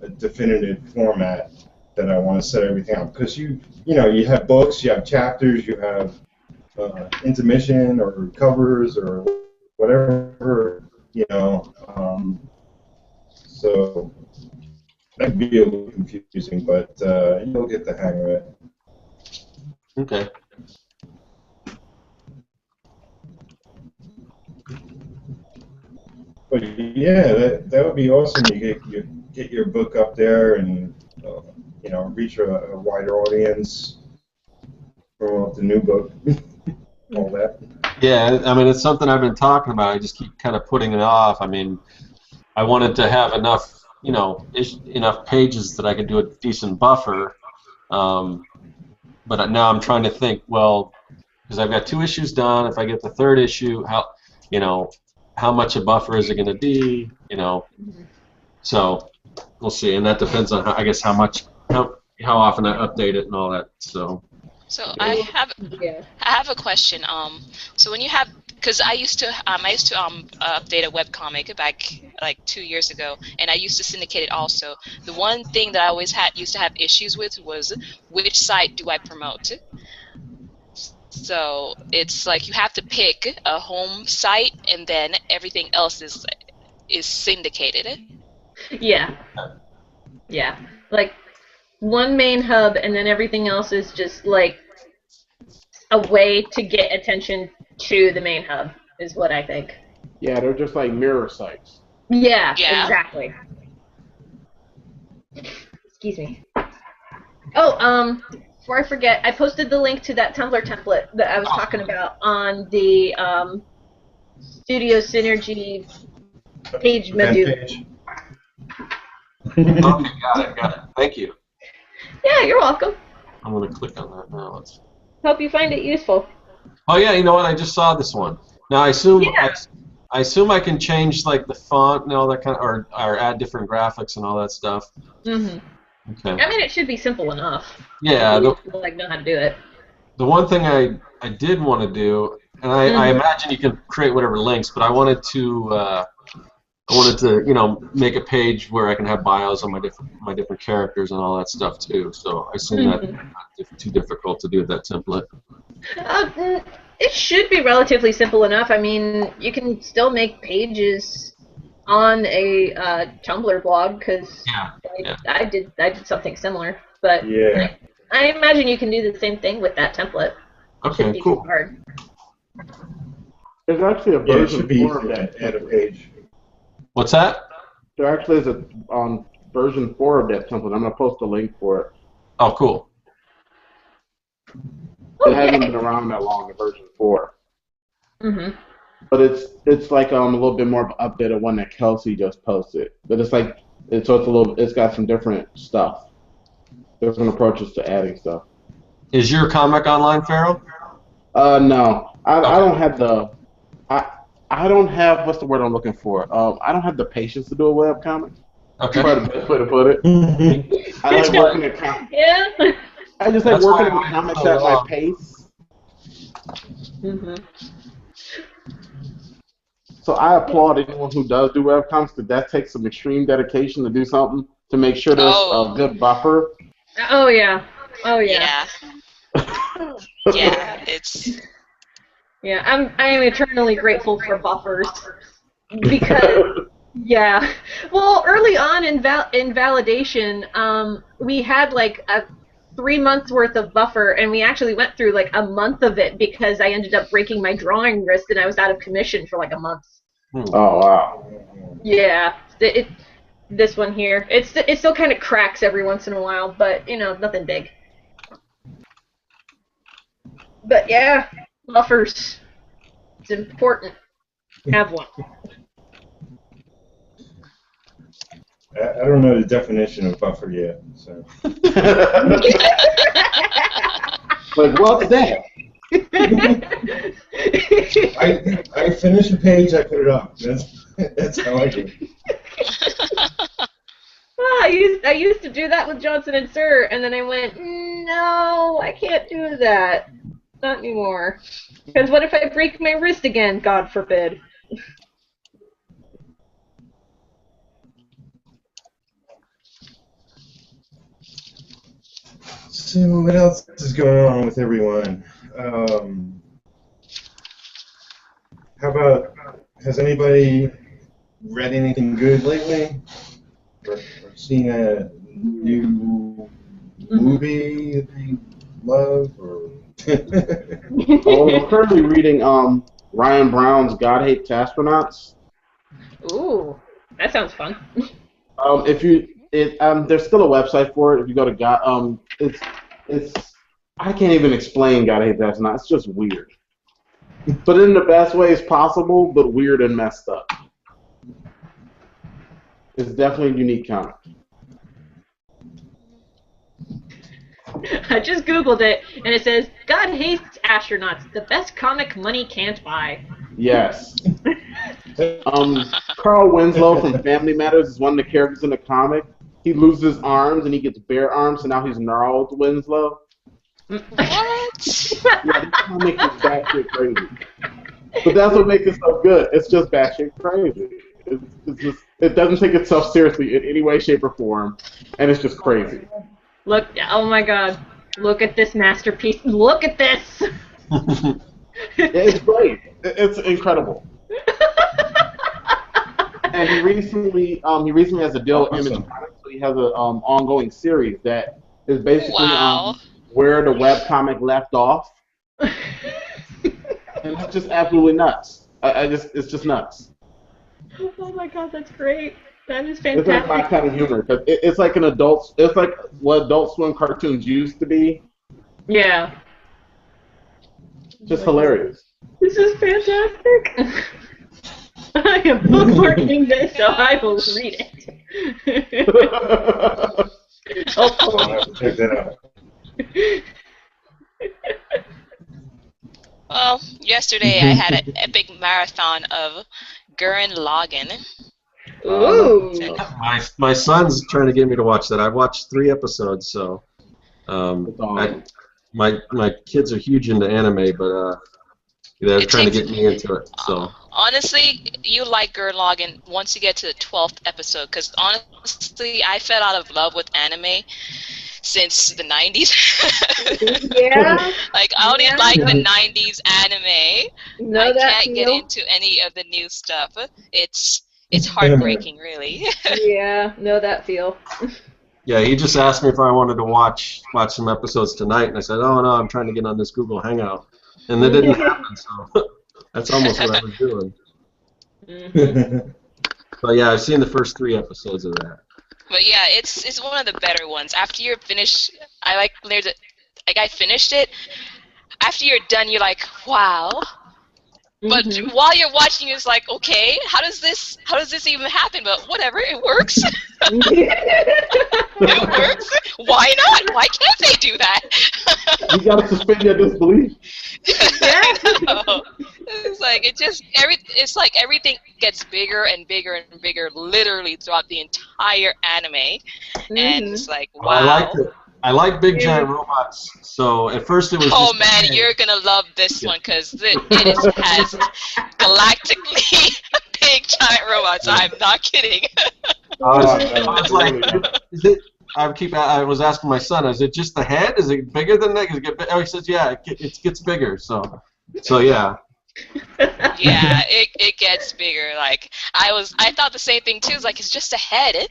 a definitive format that I want to set everything up. Because you have books, you have chapters, you have intermission or covers or whatever you know. So that could be a little confusing, but you'll get the hang of it. Okay. But yeah, that would be awesome. You get your book up there and you know, reach a wider audience, promote the new book, all that. Yeah, I mean, it's something I've been talking about. I just keep kind of putting it off. I mean, I wanted to have enough, you know, enough pages that I could do a decent buffer. But now I'm trying to think, well, because I've got 2 issues done. If I get the 3rd issue, you know, how much a buffer is it going to be? You know, so we'll see, and that depends on, I guess, how often I update it and all that. So I have a question. So when you have, because I used to update a webcomic back like 2 years ago, and I used to syndicate it also. The one thing that I always used to have issues with was which site do I promote. So it's like you have to pick a home site, and then everything else is syndicated. Yeah. Yeah. Like one main hub, and then everything else is just like a way to get attention to the main hub, is what I think. Yeah, they're just like mirror sites. Yeah. Exactly. Excuse me. Oh, before I forget, I posted the link to that Tumblr template that I was talking about on the Studio Synergy page Medu. Okay, got it. Thank you. Yeah, you're welcome. I'm going to click on that now. Hope you find it useful. Oh yeah, you know what? I just saw this one. Now I assume I can change like the font and all that kind of, or add different graphics and all that stuff. Mhm. Okay. I mean, it should be simple enough. Yeah. Know how to do it. The one thing I did want to do, and I imagine you can create whatever links, but I wanted to you know, make a page where I can have bios on my different characters and all that stuff too. So I assume that's not too difficult to do with that template. It should be relatively simple enough. I mean, you can still make pages on a Tumblr blog, because I did something similar. But yeah. I imagine you can do the same thing with that template. Okay, be cool. Hard. There's actually a version 4 of that add a page. What's that? There actually is a version 4 of that template. I'm gonna post a link for it. Oh, cool. It hasn't been around that long, the version 4. Mhm. But it's like a little bit more of an updated one that Kelsey just posted. But it's like it's got some different stuff, different approaches to adding stuff. Is your comic online, Pharaoh? No, I don't have I don't have, what's the word I'm looking for? I don't have the patience to do a web comic. Okay. Probably the best way to put it. I like working at comics. Yeah. I just like working at comics at my pace. Mhm. So I applaud anyone who does do webcomics, but that takes some extreme dedication to do something to make sure there's a good buffer. Oh yeah. Oh yeah. Yeah, it's. Yeah, I am eternally grateful for buffers, because yeah. Well, early on in validation, we had like a 3 months worth of buffer, and we actually went through like a month of it because I ended up breaking my drawing wrist and I was out of commission for like a month. Oh wow. Yeah, this one here, it still kind of cracks every once in a while, but you know, nothing big. But yeah, buffers. It's important. Have one. I don't know the definition of buffer yet, so. Like, what's that? I finish a page, I put it up. That's how I do it. I used to do that with Johnson and Sir, and then I went, no, I can't do that. Not anymore. Because what if I break my wrist again? God forbid. So what else is going on with everyone? How about, has anybody read anything good lately? Or seen a new movie that you love? Or Oh, I'm currently reading Ryan Brown's God Hates Astronauts. Ooh, that sounds fun. There's still a website for it. If you go to God, it's I can't even explain God Hates Astronauts. It's just weird, but in the best ways possible, but weird and messed up. It's definitely a unique comic. I just Googled it, and it says, God hates astronauts, the best comic money can't buy. Yes. Carl Winslow from Family Matters is one of the characters in the comic. He loses arms and he gets bare arms, so now he's gnarled Winslow. What? Yeah, this comic is batshit crazy. But that's what makes it so good. It's just batshit crazy. It's just, it doesn't take itself seriously in any way, shape, or form, and it's just crazy. Look, oh my god, look at this masterpiece. Look at this! It's great. It's incredible. And he recently has a deal with Image Comics, so he has an ongoing series that is basically where the webcomic left off. And it's just absolutely nuts. It's just nuts. Oh my god, that's great. That is It's fantastic. like my kind of humor, because it's like it's like what Adult Swim cartoons used to be. Yeah. Just hilarious. This is fantastic. I am bookmarking this, so I will read it. I'll have to check that out. Well, yesterday I had an epic marathon of Gurren Lagann. Ooh. My son's trying to get me to watch that. I've watched 3 episodes, so my kids are huge into anime, but they're trying to get me into it. So honestly, you like Gurren Lagann once you get to the 12th episode, because honestly, I fell out of love with anime since the 90s. Yeah. Like, I only like the 90s anime. I can't get into any of the new stuff. It's heartbreaking, really. Yeah, know that feel. yeah, he just asked me if I wanted to watch some episodes tonight, and I said, oh no, I'm trying to get on this Google Hangout, and that didn't happen. So that's almost what I was doing. Mm-hmm. But yeah, I've seen the first 3 episodes of that. But yeah, it's one of the better ones. After you're finished, I finished it. After you're done, you're like, wow. But while you're watching, it's like, okay, how does this even happen? But whatever, it works. It works. Why not? Why can't they do that? You gotta suspend your disbelief. I know. It's like everything gets bigger and bigger and bigger, literally throughout the entire anime, and it's like, wow. Well, I liked it. I like big giant robots. So at first it was. Oh man, you're gonna love this one because has galactically big giant robots. I'm not kidding. I was like, is it? I was asking my son, is it just the head? Is it bigger than that? Oh, he says, yeah, it gets bigger. So yeah. Yeah, it gets bigger. Like I thought the same thing too. It's like, it's just a head, and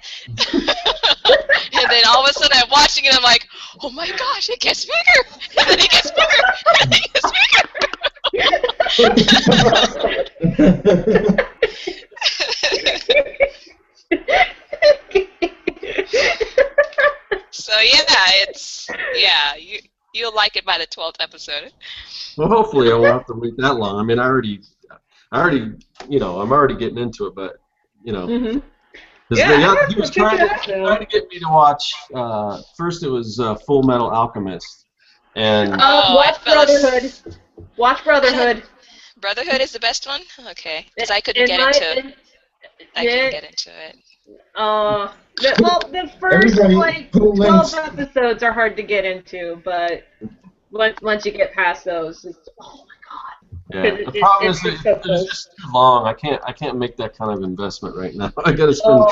then all of a sudden I'm watching it. I'm like, oh my gosh, it gets bigger, and then it gets bigger, and then it gets bigger. So yeah, you'll like it by the 12th episode. Well, hopefully I won't have to wait that long. I mean, I already, I'm already getting into it, but he was trying to get me to watch. First, it was Full Metal Alchemist, and watch Brotherhood. Watch Brotherhood. Brotherhood is the best one. Okay, because I couldn't get into it. The first 12 episodes are hard to get into, but once you get past those, it's, oh my god. Yeah, the problem is it's just too long. I can't make that kind of investment right now. I gotta spend.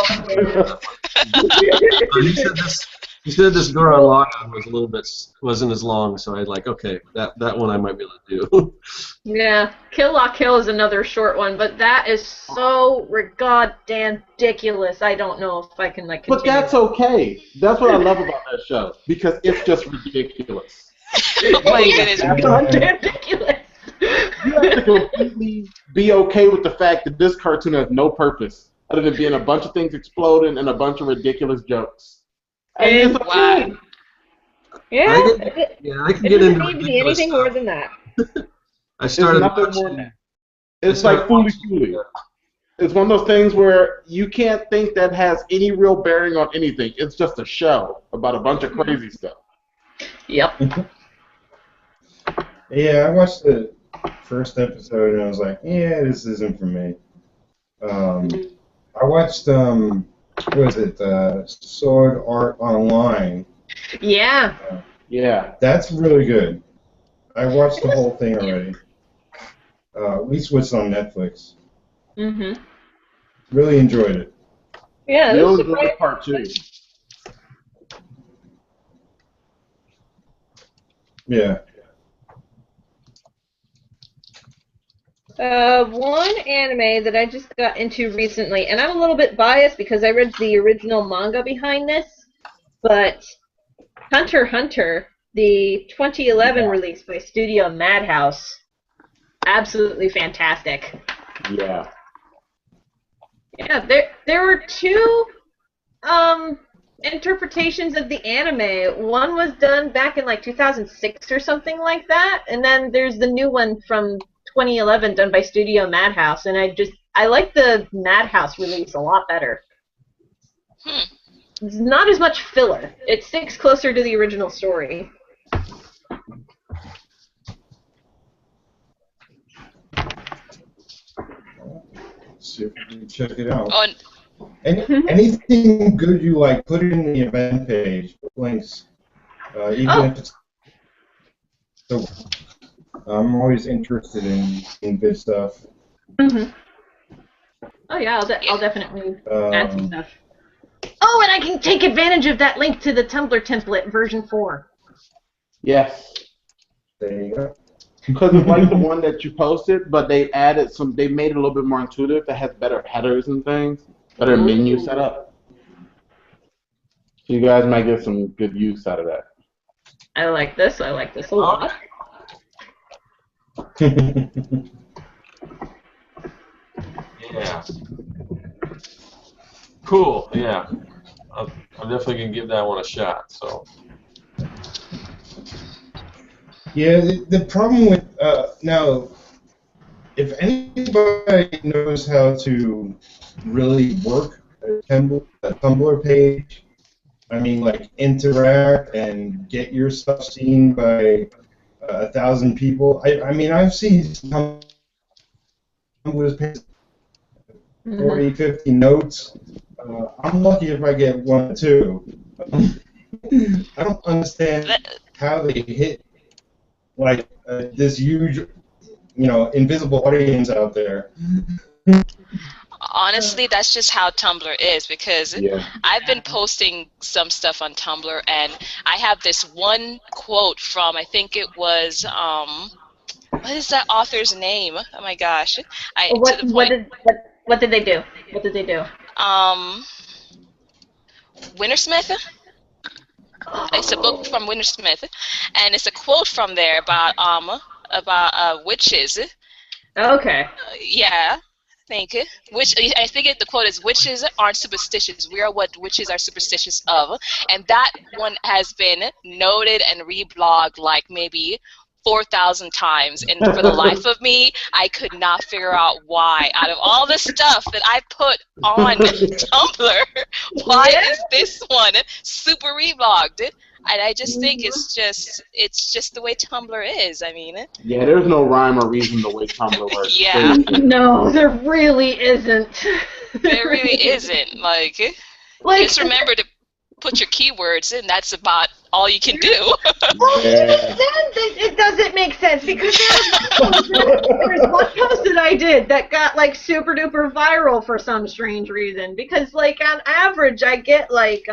You said this door unlocked was a little bit wasn't as long, so I like okay that one I might be able to do. Yeah, Kill La Kill is another short one, but that is so goddamn ridiculous. I don't know if I can like. But that's okay. That's what I love about that show because it's just ridiculous. Oh my goodness. Goddamn ridiculous. You have to completely be okay with the fact that this cartoon has no purpose other than being a bunch of things exploding and a bunch of ridiculous jokes. And it's okay. Wow. Yeah, I can it get doesn't into need to be ridiculous anything stuff. more than that. I It's started nothing watching. more than that. It's like Fooly. It's one of those things where you can't think that has any real bearing on anything. It's just a show about a bunch of crazy stuff. Yep. Yeah, I watched the first episode and I was like, yeah, this isn't for me. I watched what was it, Sword Art Online. Yeah. Yeah. That's really good. I watched the whole thing already. At least what's on Netflix. Mhm. Really enjoyed it. Yeah. You'll This is enjoy part 2. Yeah. One anime that I just got into recently, and I'm a little bit biased because I read the original manga behind this, but Hunter x Hunter, the 2011 release by Studio Madhouse, absolutely fantastic. Yeah. Yeah, there were two interpretations of the anime. One was done back in like 2006 or something like that, and then there's the new one from 2011 done by Studio Madhouse, and I like the Madhouse release a lot better. It's not as much filler. It sticks closer to the original story. See if you can check it out. Oh, Anything good you like, put it in the event page. Links. Even if it's. So, I'm always interested in good stuff. Mm-hmm. Oh yeah, I'll definitely add some stuff. Oh, and I can take advantage of that link to the Tumblr template version 4. Yes. There you go. Because it's like the one that you posted, but they made it a little bit more intuitive. That has better headers and things, better menu setup. So you guys might get some good use out of that. I like this a lot. Yeah. Cool. Yeah. I'm definitely gonna give that one a shot. So. Yeah, the problem with now, if anybody knows how to really work a Tumblr page, I mean, like interact and get your stuff seen by 1,000 people. I mean, I've seen Tumblr's pages, 40, 50 notes. I'm lucky if I get 1 or 2. I don't understand how they hit like this huge, invisible audience out there. honestly, that's just how Tumblr is because I've been posting some stuff on Tumblr, and I have this one quote from, I think it was, what is that author's name? Oh my gosh. What did they do? What did they do? Wintersmith? It's a book from Wintersmith, and it's a quote from there about witches. Okay. Yeah, I think the quote is, "Witches aren't superstitious. We are what witches are superstitious of," and that one has been noted and reblogged like maybe 4,000 times, and for the life of me, I could not figure out why. Out of all the stuff that I put on Tumblr, why is this one super reblogged? And I just think it's just the way Tumblr is. I mean, yeah, there's no rhyme or reason the way Tumblr works. Yeah. No, there really isn't. There really isn't. Like, just remember to put your keywords in. That's about all you can do. Well, then it doesn't make sense because there's one post that I did that got like super duper viral for some strange reason. Because like on average, I get like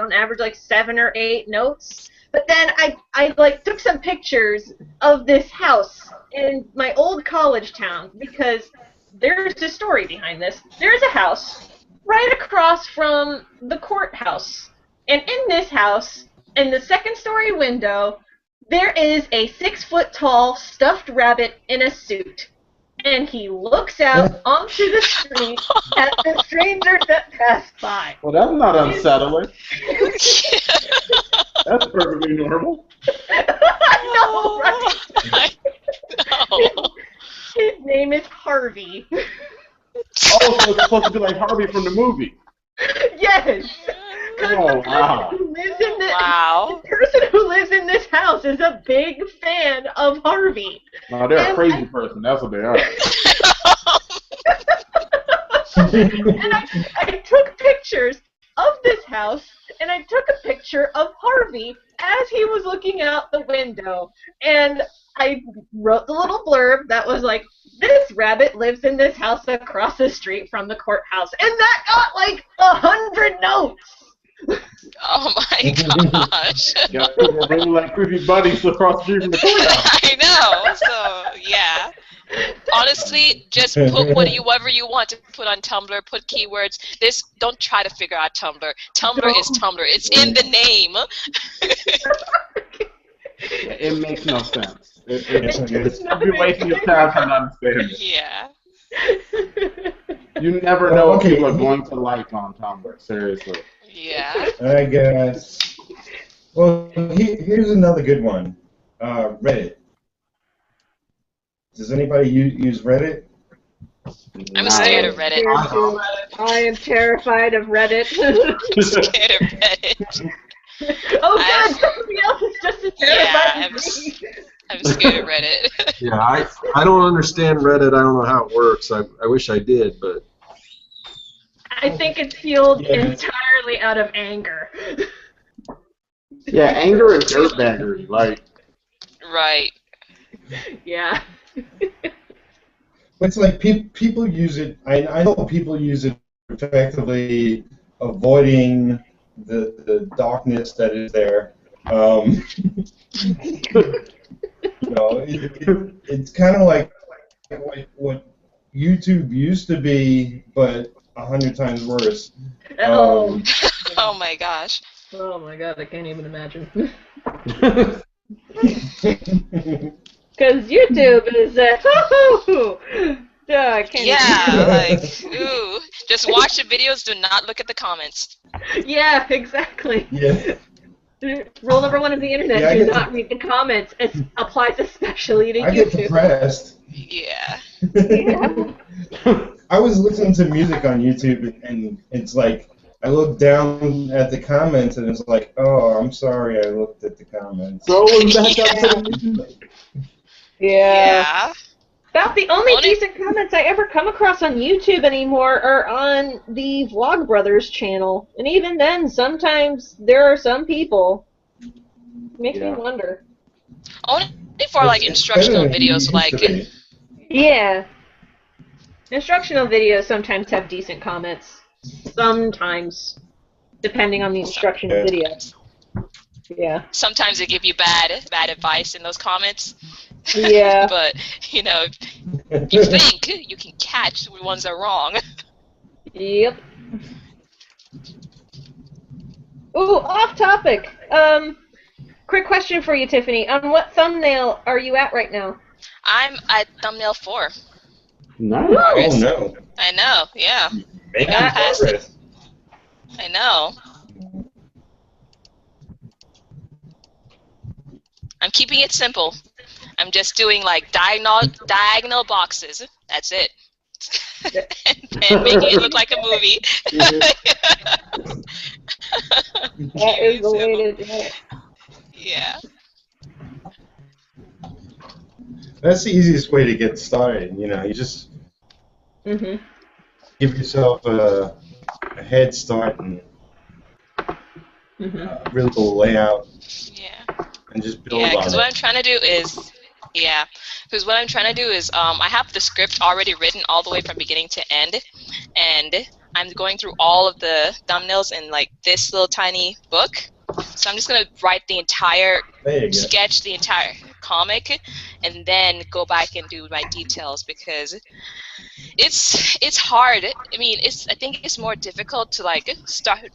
7 or 8 notes. But then I like took some pictures of this house in my old college town because there's a story behind this. There's a house right across from the courthouse. And in this house, in the second story window, there is a 6-foot-tall stuffed rabbit in a suit. And he looks out onto the street at the strangers that pass by. Well, that's not unsettling. That's perfectly normal. I know, right? I know. His name is Harvey. Oh, so it's supposed to be like Harvey from the movie. Yes. Oh, wow. The person who lives in this house is a big fan of Harvey. No, they're a crazy person. That's what they are. And I took pictures of this house, and I took a picture of Harvey as he was looking out the window. And I wrote the little blurb that was like, this rabbit lives in this house across the street from the courthouse. And that got like 100 notes. Oh my gosh. Yeah, people really like creepy buddies across the street from the courthouse. I know. So yeah. Honestly, just put whatever you want to put on Tumblr. Put keywords. Don't try to figure out Tumblr. Tumblr is Tumblr. It's in the name. It makes no sense. You're wasting your time trying to understand it. Yeah. You never know what people are going to like on Tumblr. Seriously. Yeah. I guess. Well, here's another good one. Reddit. Does anybody use Reddit? I'm scared of Reddit. I am terrified of Reddit. I'm scared of Reddit. Oh God, somebody else is just as terrified as me. I'm scared of Reddit. Yeah, I don't understand Reddit. I don't know how it works. I wish I did, but I think it's fueled entirely out of anger. Yeah, anger and dirtbaggers, like. Right. Yeah. It's like people use it. I know people use it effectively, avoiding the darkness that is there. It's kind of like what YouTube used to be, but 100 times worse. Oh my gosh. Oh my God, I can't even imagine. Because YouTube is I can't ooh. Just watch the videos, do not look at the comments. Yeah, exactly. Yeah. Rule number 1 of the internet, do not read the comments. It applies especially to YouTube. I get depressed. Yeah. I was listening to music on YouTube, and it's like, I look down at the comments, and it's like, oh, I'm sorry I looked at the comments. So back up to the Yeah. About the only decent comments I ever come across on YouTube anymore are on the Vlogbrothers channel. And even then, sometimes there are some people. Makes me wonder. Only for like instructional videos, like. Yeah. Instructional videos sometimes have decent comments. Sometimes. Depending on the instructional video. Yeah. Sometimes they give you bad advice in those comments. Yeah. But, you know, you think you can catch the ones that are wrong. Yep. Ooh, off topic. Quick question for you, Tiffany. On what thumbnail are you at right now? I'm at thumbnail 4. Nice. Oh, no. I know, yeah. Making past progress. I know. I'm keeping it simple. I'm just doing like diagonal boxes. That's it. And making it look like a movie. That is the way to do it. Yeah. That's the easiest way to get started. You know, you just give yourself a head start and really cool layout, Yeah. and just build Yeah, on because it. what I'm trying to do is, I have the script already written all the way from beginning to end, and I'm going through all of the thumbnails in like this little tiny book. So I'm just gonna write the entire There you go. sketch, the entire comic, and then go back and do my details because it's hard. I mean, I think it's more difficult to like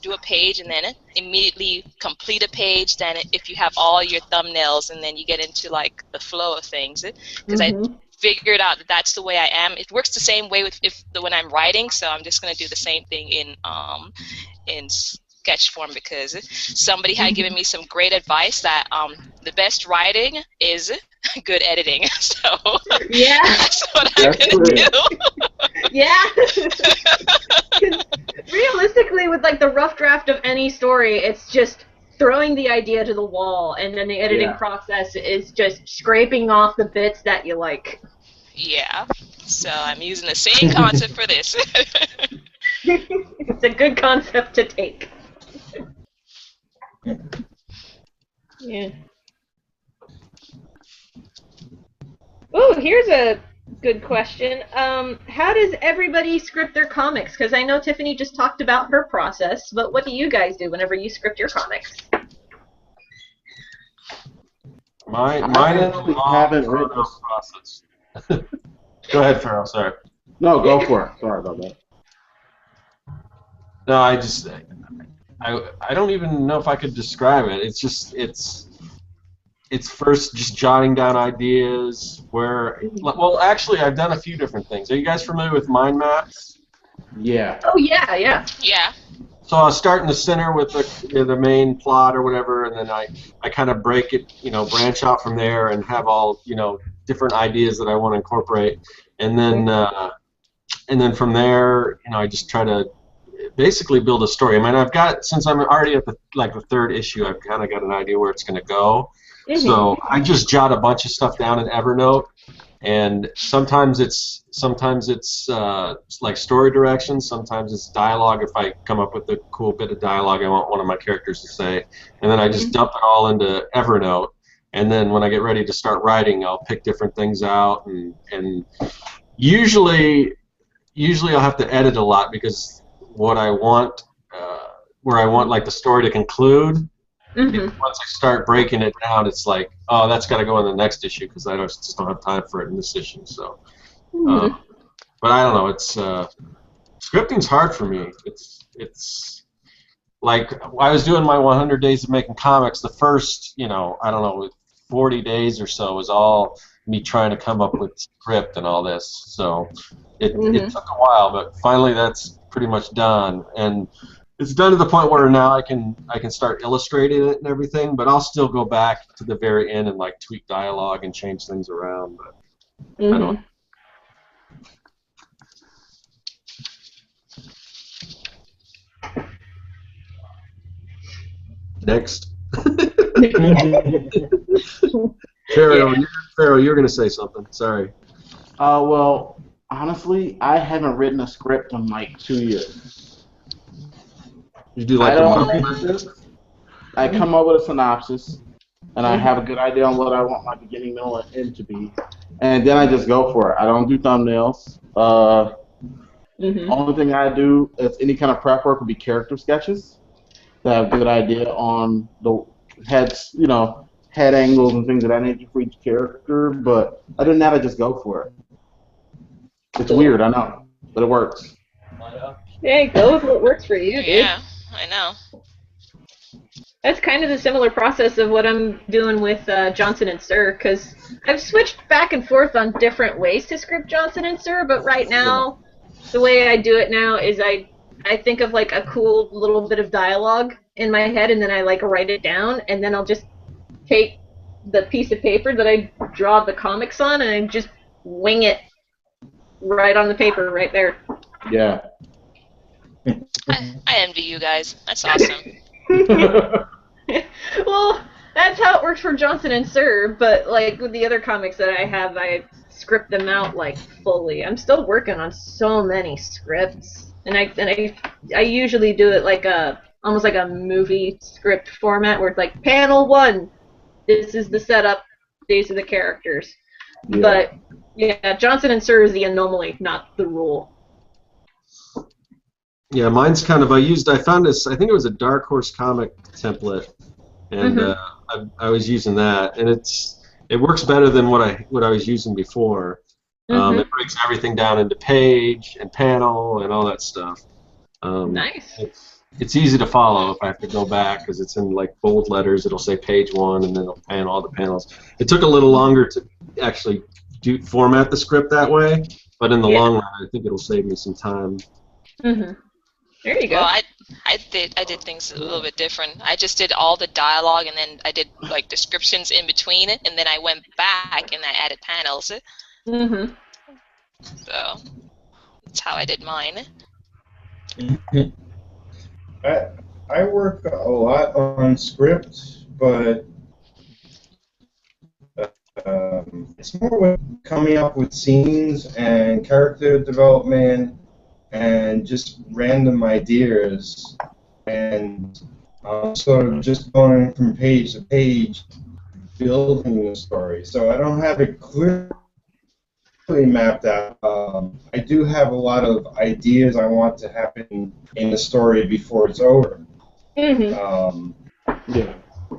do a page and then immediately complete a page than if you have all your thumbnails and then you get into like the flow of things. Because I figured out that that's the way I am. It works the same way when I'm writing, so I'm just gonna do the same thing in sketch form because somebody had given me some great advice that the best writing is good editing. So Yeah. that's what I'm gonna do. Yeah. 'Cause realistically, with like the rough draft of any story, it's just throwing the idea to the wall, and then the editing process is just scraping off the bits that you like. Yeah. So I'm using the same concept for this. It's a good concept to take. Yeah. Oh, here's a good question. How does everybody script their comics? Because I know Tiffany just talked about her process, but what do you guys do whenever you script your comics? Mine is a long, haven't written drawn-out process. Go ahead, Farrell. Sorry. No, go for it. Sorry about that. No, I don't even know if I could describe it. It's just it's first just jotting down ideas well, actually I've done a few different things. Are you guys familiar with mind maps? Yeah. Oh, yeah, yeah. Yeah. So I'll start in the center with the main plot or whatever, and then I kind of break it, branch out from there and have all, different ideas that I want to incorporate. And then from there, I just try to basically build a story. I mean, since I'm already at the third issue, I've kind of got an idea where it's going to go. So I just jot a bunch of stuff down in Evernote, and sometimes it's like story directions, sometimes it's dialogue if I come up with a cool bit of dialogue I want one of my characters to say, and then I just dump it all into Evernote, and then when I get ready to start writing, I'll pick different things out, and usually I'll have to edit a lot because what I want, where I want like the story to conclude, once I start breaking it down, it's like, oh, that's got to go in the next issue because I just don't have time for it in this issue. So, but I don't know. It's scripting's hard for me. It's like I was doing my 100 days of making comics. The first, I don't know, 40 days or so was all me trying to come up with script and all this. So it took a while, but finally that's pretty much done. And it's done to the point where now I can start illustrating it and everything, but I'll still go back to the very end and like tweak dialogue and change things around. But I don't. Next. Pharaoh, you're going to say something. Sorry. Well, honestly, I haven't written a script in like 2 years. You do like the Marvel method? I come up with a synopsis, and I have a good idea on what I want my beginning, middle, and end to be, and then I just go for it. I don't do thumbnails. Only thing I do is any kind of prep work would be character sketches to have a good idea on the heads, head angles and things of that nature for each character. But other than that, I just go for it. It's weird, I know, but it works. Hey, go with what works for you, dude. Yeah, I know. That's kind of the similar process of what I'm doing with Johnson and Sir, because I've switched back and forth on different ways to script Johnson and Sir, but right now, the way I do it now is I think of like a cool little bit of dialogue in my head, and then I like write it down, and then I'll just take the piece of paper that I draw the comics on, and I just wing it right on the paper right there. Yeah. I envy you guys. That's awesome. Well, that's how it works for Johnson and Sir, but like with the other comics that I have, I script them out like fully. I'm still working on so many scripts, and I usually do it like almost like a movie script format where it's like panel 1, this is the setup, these are the characters. Yeah. But yeah, Johnson and Sir is the anomaly, not the rule. Yeah, mine's kind of, I found this, I think it was a Dark Horse comic template, and I was using that, and it works better than what I was using before. It breaks everything down into page and panel and all that stuff. Nice. It's easy to follow if I have to go back, because it's in like bold letters. It'll say page 1, and then it'll pan all the panels. It took a little longer to actually format the script that way, but in the long run, I think it'll save me some time. There you go. Well, I did things a little bit different. I just did all the dialogue, and then I did like descriptions in between it, and then I went back and I added panels. So that's how I did mine. I work a lot on script, but it's more with coming up with scenes and character development and just random ideas, and sort of just going from page to page, building the story. So I don't have it clearly mapped out. I do have a lot of ideas I want to happen in the story before it's over.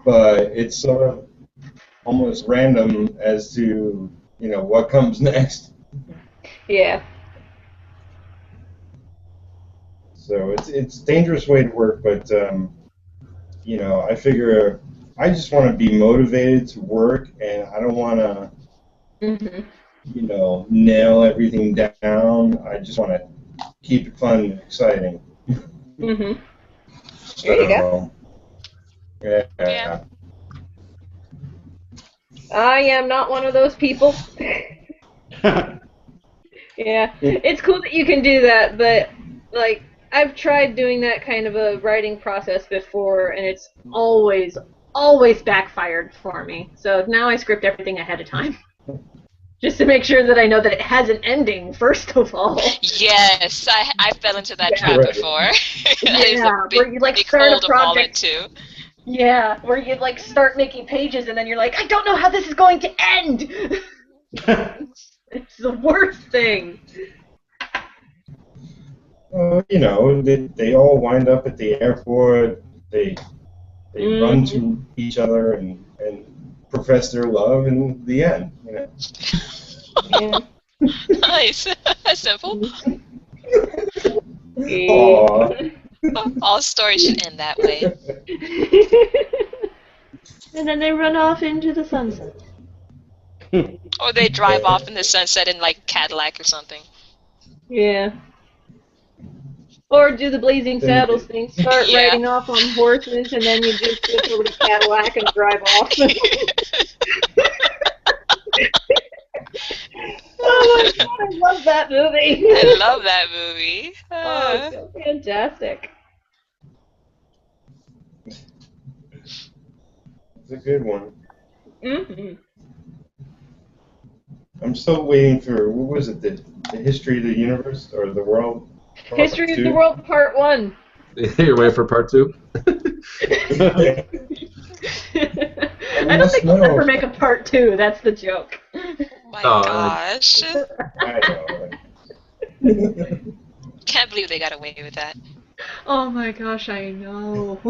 But it's sort of almost random as to what comes next. Yeah. So it's a dangerous way to work, but I figure I just want to be motivated to work, and I don't want to nail everything down. I just want to keep it fun and exciting. There you go. Yeah. I am not one of those people. Yeah, it's cool that you can do that, but like I've tried doing that kind of a writing process before, and it's always backfired for me. So now I script everything ahead of time. Just to make sure that I know that it has an ending, first of all. Yes, I fell into that trap before. Where you like start a project too. Yeah, where you like start making pages and then you're like, I don't know how this is going to end. It's the worst thing. They all wind up at the airport. They run to each other and profess their love in the end. Yeah. Nice. Simple. Aww. All stories should end that way. And then they run off into the sunset. Or they drive off in the sunset in like Cadillac or something. Yeah. Or do the Blazing Saddles thing, start riding off on horses, and then you just switch over to Cadillac and drive off. Oh my god, I love that movie. I love that movie. Oh, it's so fantastic. It's a good one. I'm still waiting for, what was it, the History of the Universe, or the World? History of the World Part 1. You're waiting for Part 2? I don't think we'll ever make a Part 2, that's the joke. My gosh. I know. Can't believe they got away with that. Oh my gosh, I know.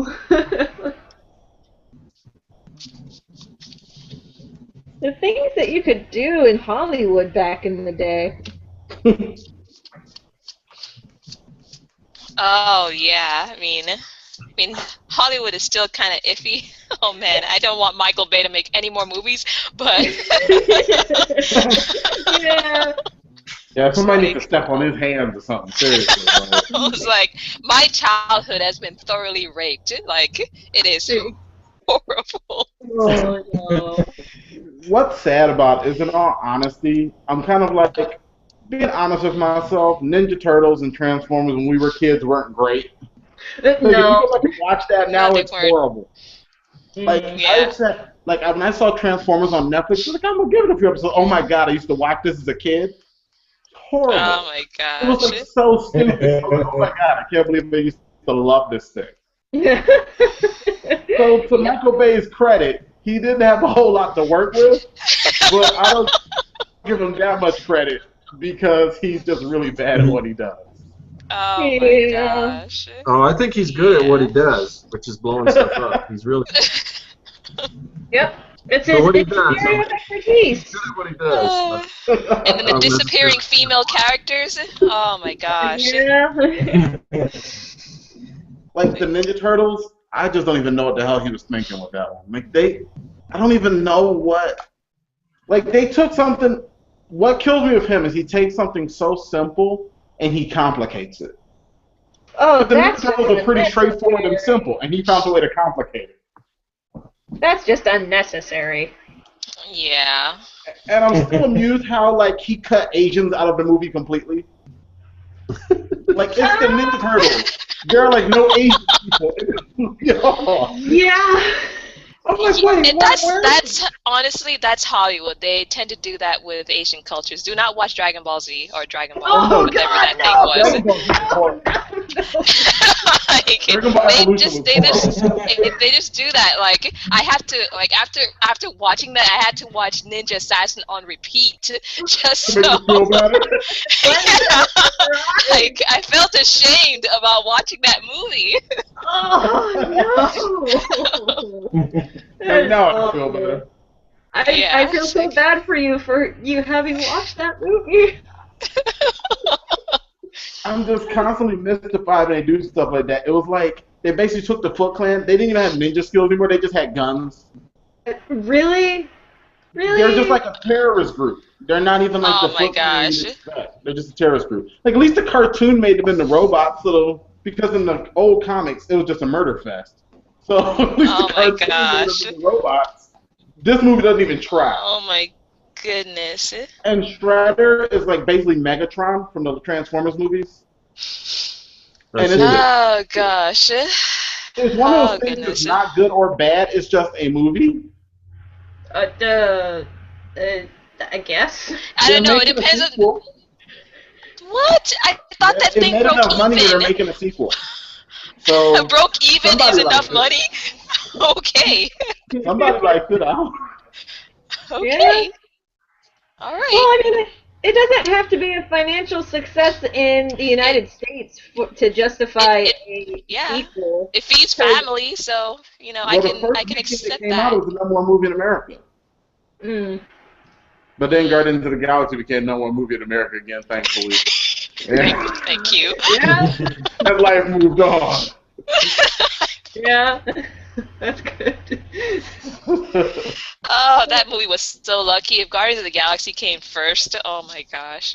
The things that you could do in Hollywood back in the day. Oh yeah, I mean, Hollywood is still kind of iffy. Oh man, I don't want Michael Bay to make any more movies, but Yeah. Yeah, somebody needs to step on his hands or something. Seriously. I was like, my childhood has been thoroughly raped. Like, it is horrible. Oh no. What's sad about it is, in all honesty, I'm kind of like, being honest with myself, Ninja Turtles and Transformers when we were kids weren't great. No. If you go back and watch that now, No, it's horrible. Like, Yeah. I said, like, when I saw Transformers on Netflix, I was like, I'm going to give it a few episodes. Oh my god, I used to watch this as a kid. Horrible. Oh my It was gosh. like so stupid. Oh my god, I can't believe they used to love this thing. So to Michael Bay's credit, he didn't have a whole lot to work with, but I don't give him that much credit because he's just really bad at what he does. Oh my Yeah. gosh. Oh, I think he's good at what he does, which is blowing stuff up. He's really Yep. It's But his, what he it's his does, area of expertise. good at what he does. And then the Um, disappearing female characters. Oh my gosh. Yeah. Like the Ninja Turtles, I just don't even know what the hell he was thinking with that one. Like I don't even know what. Like they took something. What kills me with him is he takes something so simple and he complicates it. Oh, But the Ninja that's Turtles are pretty straightforward and simple, and he found a way to complicate it. That's just unnecessary. Yeah. And I'm still amused how like he cut Asians out of the movie completely. Like it's the Ninja Turtles. There are like no Asian people in this movie at all. Yeah. I'm like, wait, And that's honestly that's Hollywood. They tend to do that with Asian cultures. Do not watch Dragon Ball Z or Dragon Ball, Oh, whatever God, that thing no. was. Like, Dragon Ball Evolution they just do that. Like I have to after watching that I had to watch Ninja Assassin on repeat just to make so you feel better. yeah. Like I felt ashamed about watching that movie. Oh, no. And now I feel better. I feel so bad for you having watched that movie. I'm just constantly mystified when they do stuff like that. It was like they basically took the Foot Clan. They didn't even have ninja skills anymore. They just had guns. Really? Really? They're just like a terrorist group. They're not even like Oh the my Foot Clan you'd gosh. expect. They're just a terrorist group. Like at least the cartoon made them into robots, because in the old comics it was just a murder fest. So at least Oh the my cartoon gosh. made them into robots. This movie doesn't even try. Oh my goodness. And Strider is like basically Megatron from the Transformers movies. And it's Oh gosh. It's one of those things that's not good or bad. It's just a movie. I guess. I don't know. It depends on what. I thought that thing made broke enough money that they're even. making a sequel. So Broke even somebody is enough liked it. money. Okay. Somebody liked it out. Okay. All right. Well, I mean, it doesn't have to be a financial success in the United States to justify a yeah. sequel. It feeds family, so you know I can accept Came out, it was the number one movie in America. Mm. But then Guardians of the Galaxy became number one movie in America again, thankfully. Yeah. Thank you. Yeah. And life moved on. Yeah. That's good. Oh, that movie was so lucky. If Guardians of the Galaxy came first, oh my gosh.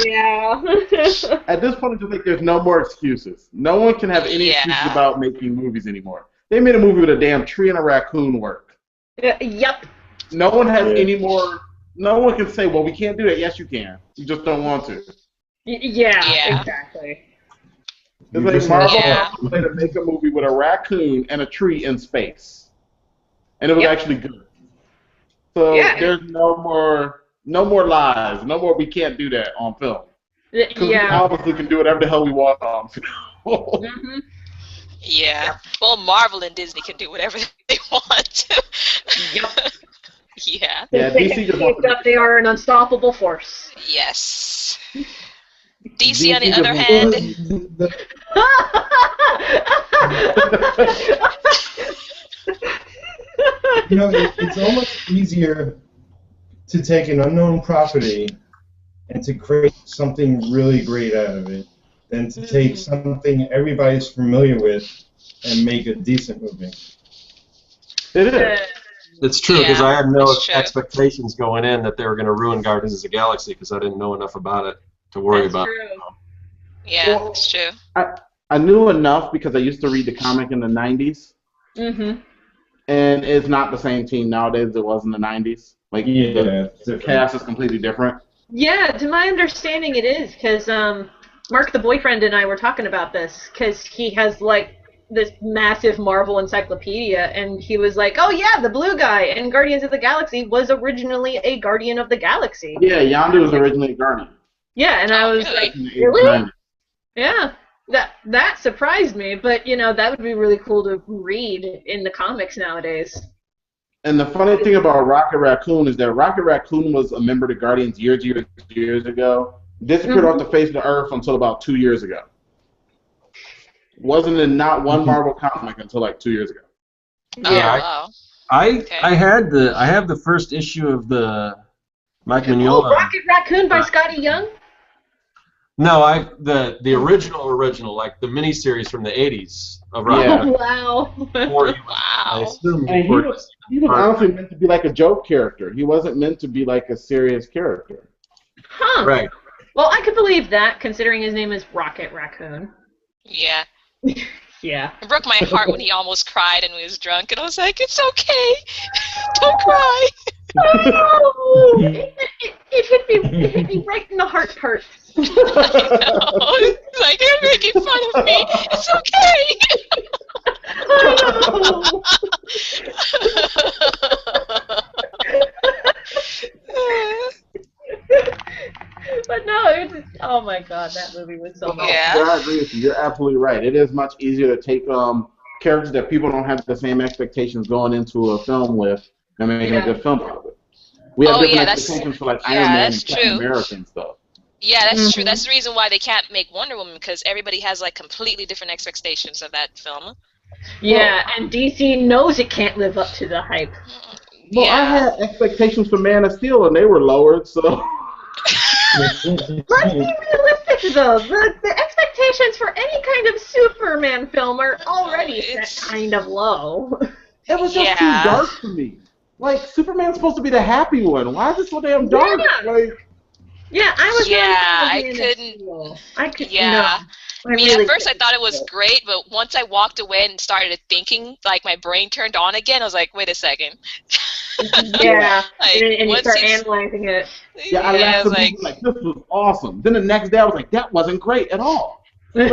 Yeah. At this point, I just think there's no more excuses. No one can have any excuses about making movies anymore. They made a movie with a damn tree and a raccoon work. Yep. No one has any more. No one can say, well, we can't do that. Yes, you can. You just don't want to. Yeah, exactly. It's like Marvel wanted to make a movie with a raccoon and a tree in space, and it was actually good. So there's no more lies, no more. We can't do that on film. Because we obviously can do whatever the hell we want on film. Mm-hmm. Yeah. Well, Marvel and Disney can do whatever they want. Yep. Yeah. Yeah, DC just wants to. They are an unstoppable force. Yes. DC, on the other hand. You know, it's almost easier to take an unknown property and to create something really great out of it than to take something everybody's familiar with and make a decent movie. It is. It's true, because I had no expectations going in that they were going to ruin Guardians of the Galaxy because I didn't know enough about it to worry about. True. Yeah, it's true. I knew enough because I used to read the comic in the 90s. Mm-hmm. And it's not the same team nowadays as it was in the 90s. Like, the cast is completely different. Yeah, to my understanding it is, because Mark, the boyfriend, and I were talking about this, because he has, like, this massive Marvel encyclopedia, and he was like, oh yeah, the blue guy in Guardians of the Galaxy was originally a Guardian of the Galaxy. Yeah, Yondu was originally a Guardian. Yeah, and I was really? like, really? Yeah. That surprised me, but that would be really cool to read in the comics nowadays. And the funny thing about Rocket Raccoon is that Rocket Raccoon was a member of the Guardians years ago. Disappeared off the face of the earth until about 2 years ago. Wasn't in not one Marvel comic until like 2 years ago. Oh, wow. I have the first issue of the Mike Oh, Mignola. Rocket Raccoon by Scotty Young? No, the original, like the miniseries from the '80s of Rocket. Yeah. Wow. Before he was, I Wow. assume And before he was honestly meant to be like a joke character. He wasn't meant to be like a serious character. Huh. right. Well, I could believe that, considering his name is Rocket Raccoon. Yeah. Yeah. It broke my heart when he almost cried and was drunk, and I was like, it's okay. Don't cry. Oh, it hit me right in the heart part. I know. It's like, you're making fun of me. It's okay. But no, oh my god, that movie was so much. Yeah. I agree with you. You're absolutely right. It is much easier to take characters that people don't have the same expectations going into a film with and making a good film out of it. We have different expectations for like Iron Man and Captain America and stuff. Yeah, that's true. That's the reason why they can't make Wonder Woman, because everybody has like completely different expectations of that film. Yeah, and DC knows it can't live up to the hype. Well, I had expectations for Man of Steel and they were lowered, so. Let's be realistic though. The expectations for any kind of Superman film are already set kind of low. It was just too dark for me. Like, Superman's supposed to be the happy one. Why is it so damn dark? Yeah, I was. I couldn't. Yeah. No, I mean, at first I thought it was great, but once I walked away and started thinking, like my brain turned on again. I was like, wait a second. Yeah, like, and you start analyzing it. Yeah, I left the movie like, this was awesome. Then the next day I was like, that wasn't great at all. Yeah.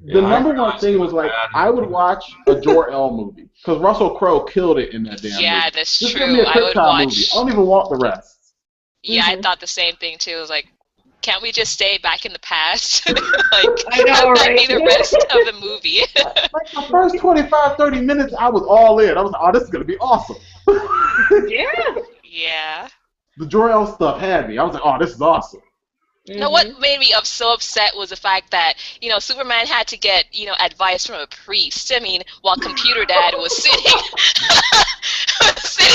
The number one thing was like, I would watch a Jor-El movie because Russell Crowe killed it in that damn movie. Yeah, that's Just true. give me a I would watch. movie. I don't even want the rest. Yeah, I thought the same thing too. It was like, can't we just stay back in the past? Like, I know, right? the rest of the movie. Like the first 25, 30 minutes, I was all in. I was like, oh, this is gonna be awesome. Yeah. Yeah. The Jor-El stuff had me. I was like, oh, this is awesome. You know what made me so upset was the fact that, Superman had to get, advice from a priest. I mean, while Computer Dad was sitting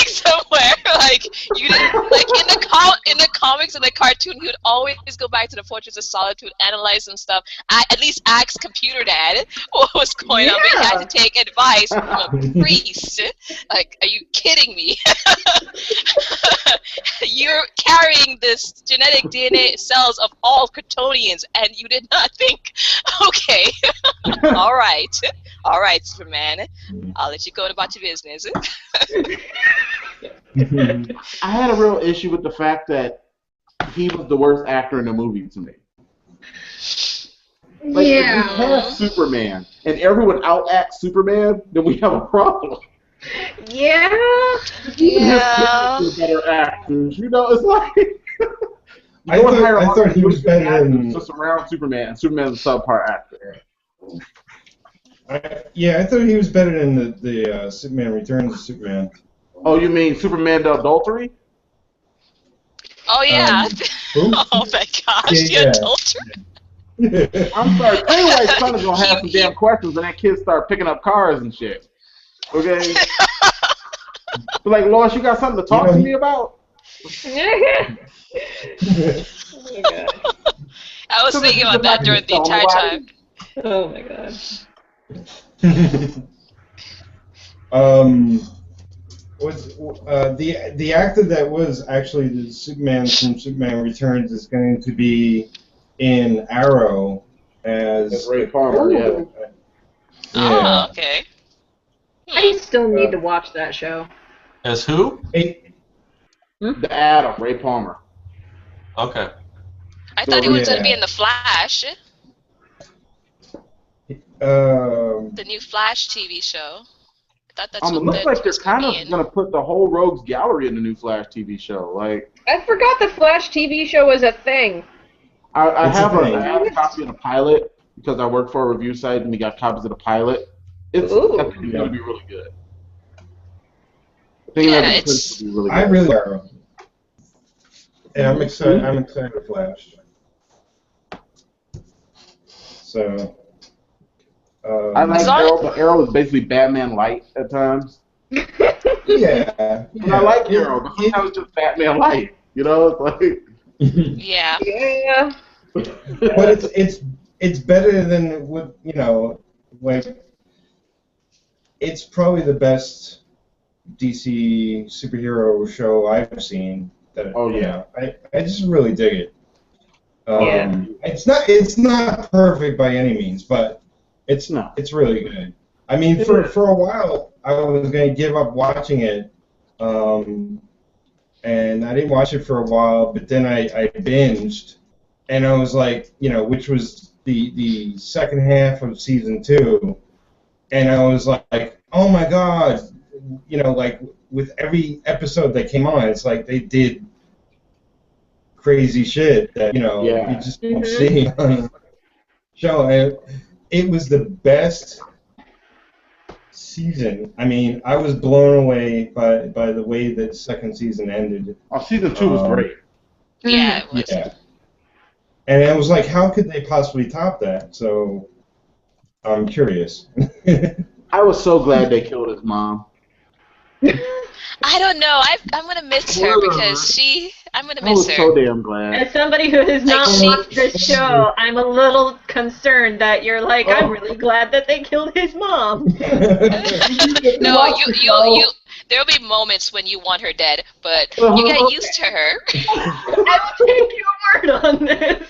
somewhere, like you didn't like in the comics and the cartoon, he would always go back to the Fortress of Solitude, analyze some stuff, at least ask Computer Dad what was going on. But he had to take advice from a priest. Like, are you kidding me? You're carrying this genetic DNA cells of all Kryptonians, and you did not think, okay, all right, Superman, I'll let you go about your business. I had a real issue with the fact that he was the worst actor in the movie to me. Like, if we have Superman and everyone out-acts Superman, then we have a problem. Yeah. Better actors, it's like. I thought he was better than. Just around Superman, and Superman's a subpar actor. I thought he was better than the Superman Returns of Superman. Oh, you mean Superman the Adultery? Oh yeah. Oh my gosh, the adultery. I'm sorry. Anyway, son is gonna have some damn questions, and that kid start picking up cars and shit. Okay. But like, Lois, you got something to talk to me about? Oh my god. I was thinking about that during the entire time. Oh my god. The actor that was actually the Superman from Superman Returns is going to be in Arrow as Ray Palmer. Yeah. Oh, okay. I still need to watch that show. As who? The Atom, Ray Palmer. Okay. I thought he was going to be in the Flash. The new Flash TV show. I thought that's what it looks like they're kind of going to put the whole Rogues Gallery in the new Flash TV show. Like, I forgot the Flash TV show was a thing. I It's a have thing. I have a copy of the pilot because I work for a review site and we got copies of the pilot. I think it's going to be really good. I think Yeah, that it's. potential to be really good. I really are. And I'm excited. I'm excited for Flash. So. I like As long- Arrow, but Arrow is basically Batman light at times. Yeah. And I like Arrow, but sometimes it's just Batman light. You know, it's like. Yeah. Yeah. But it's better than what like it's probably the best DC superhero show I've seen. That Oh, yeah. I just really dig it. Yeah. It's not perfect by any means, but it's really good. I mean, for a while I was gonna give up watching it, and I didn't watch it for a while, but then I binged, and I was like, which was the second half of season 2, and I was like, oh my god, like with every episode that came on, it's like they did crazy shit that you just don't see on the show. And it was the best season. I mean, I was blown away by the way that second season ended. Oh, season 2 was great. Yeah, it was. Yeah. And I was like, how could they possibly top that? So I'm curious. I was so glad they killed his mom. I don't know. I'm gonna miss her because I'm gonna I was miss her. so damn glad. As somebody who has not watched this show, I'm a little concerned that you're like, I'm really glad that they killed his mom. No, you. There'll be moments when you want her dead, but you get used to her. I will take your word on this.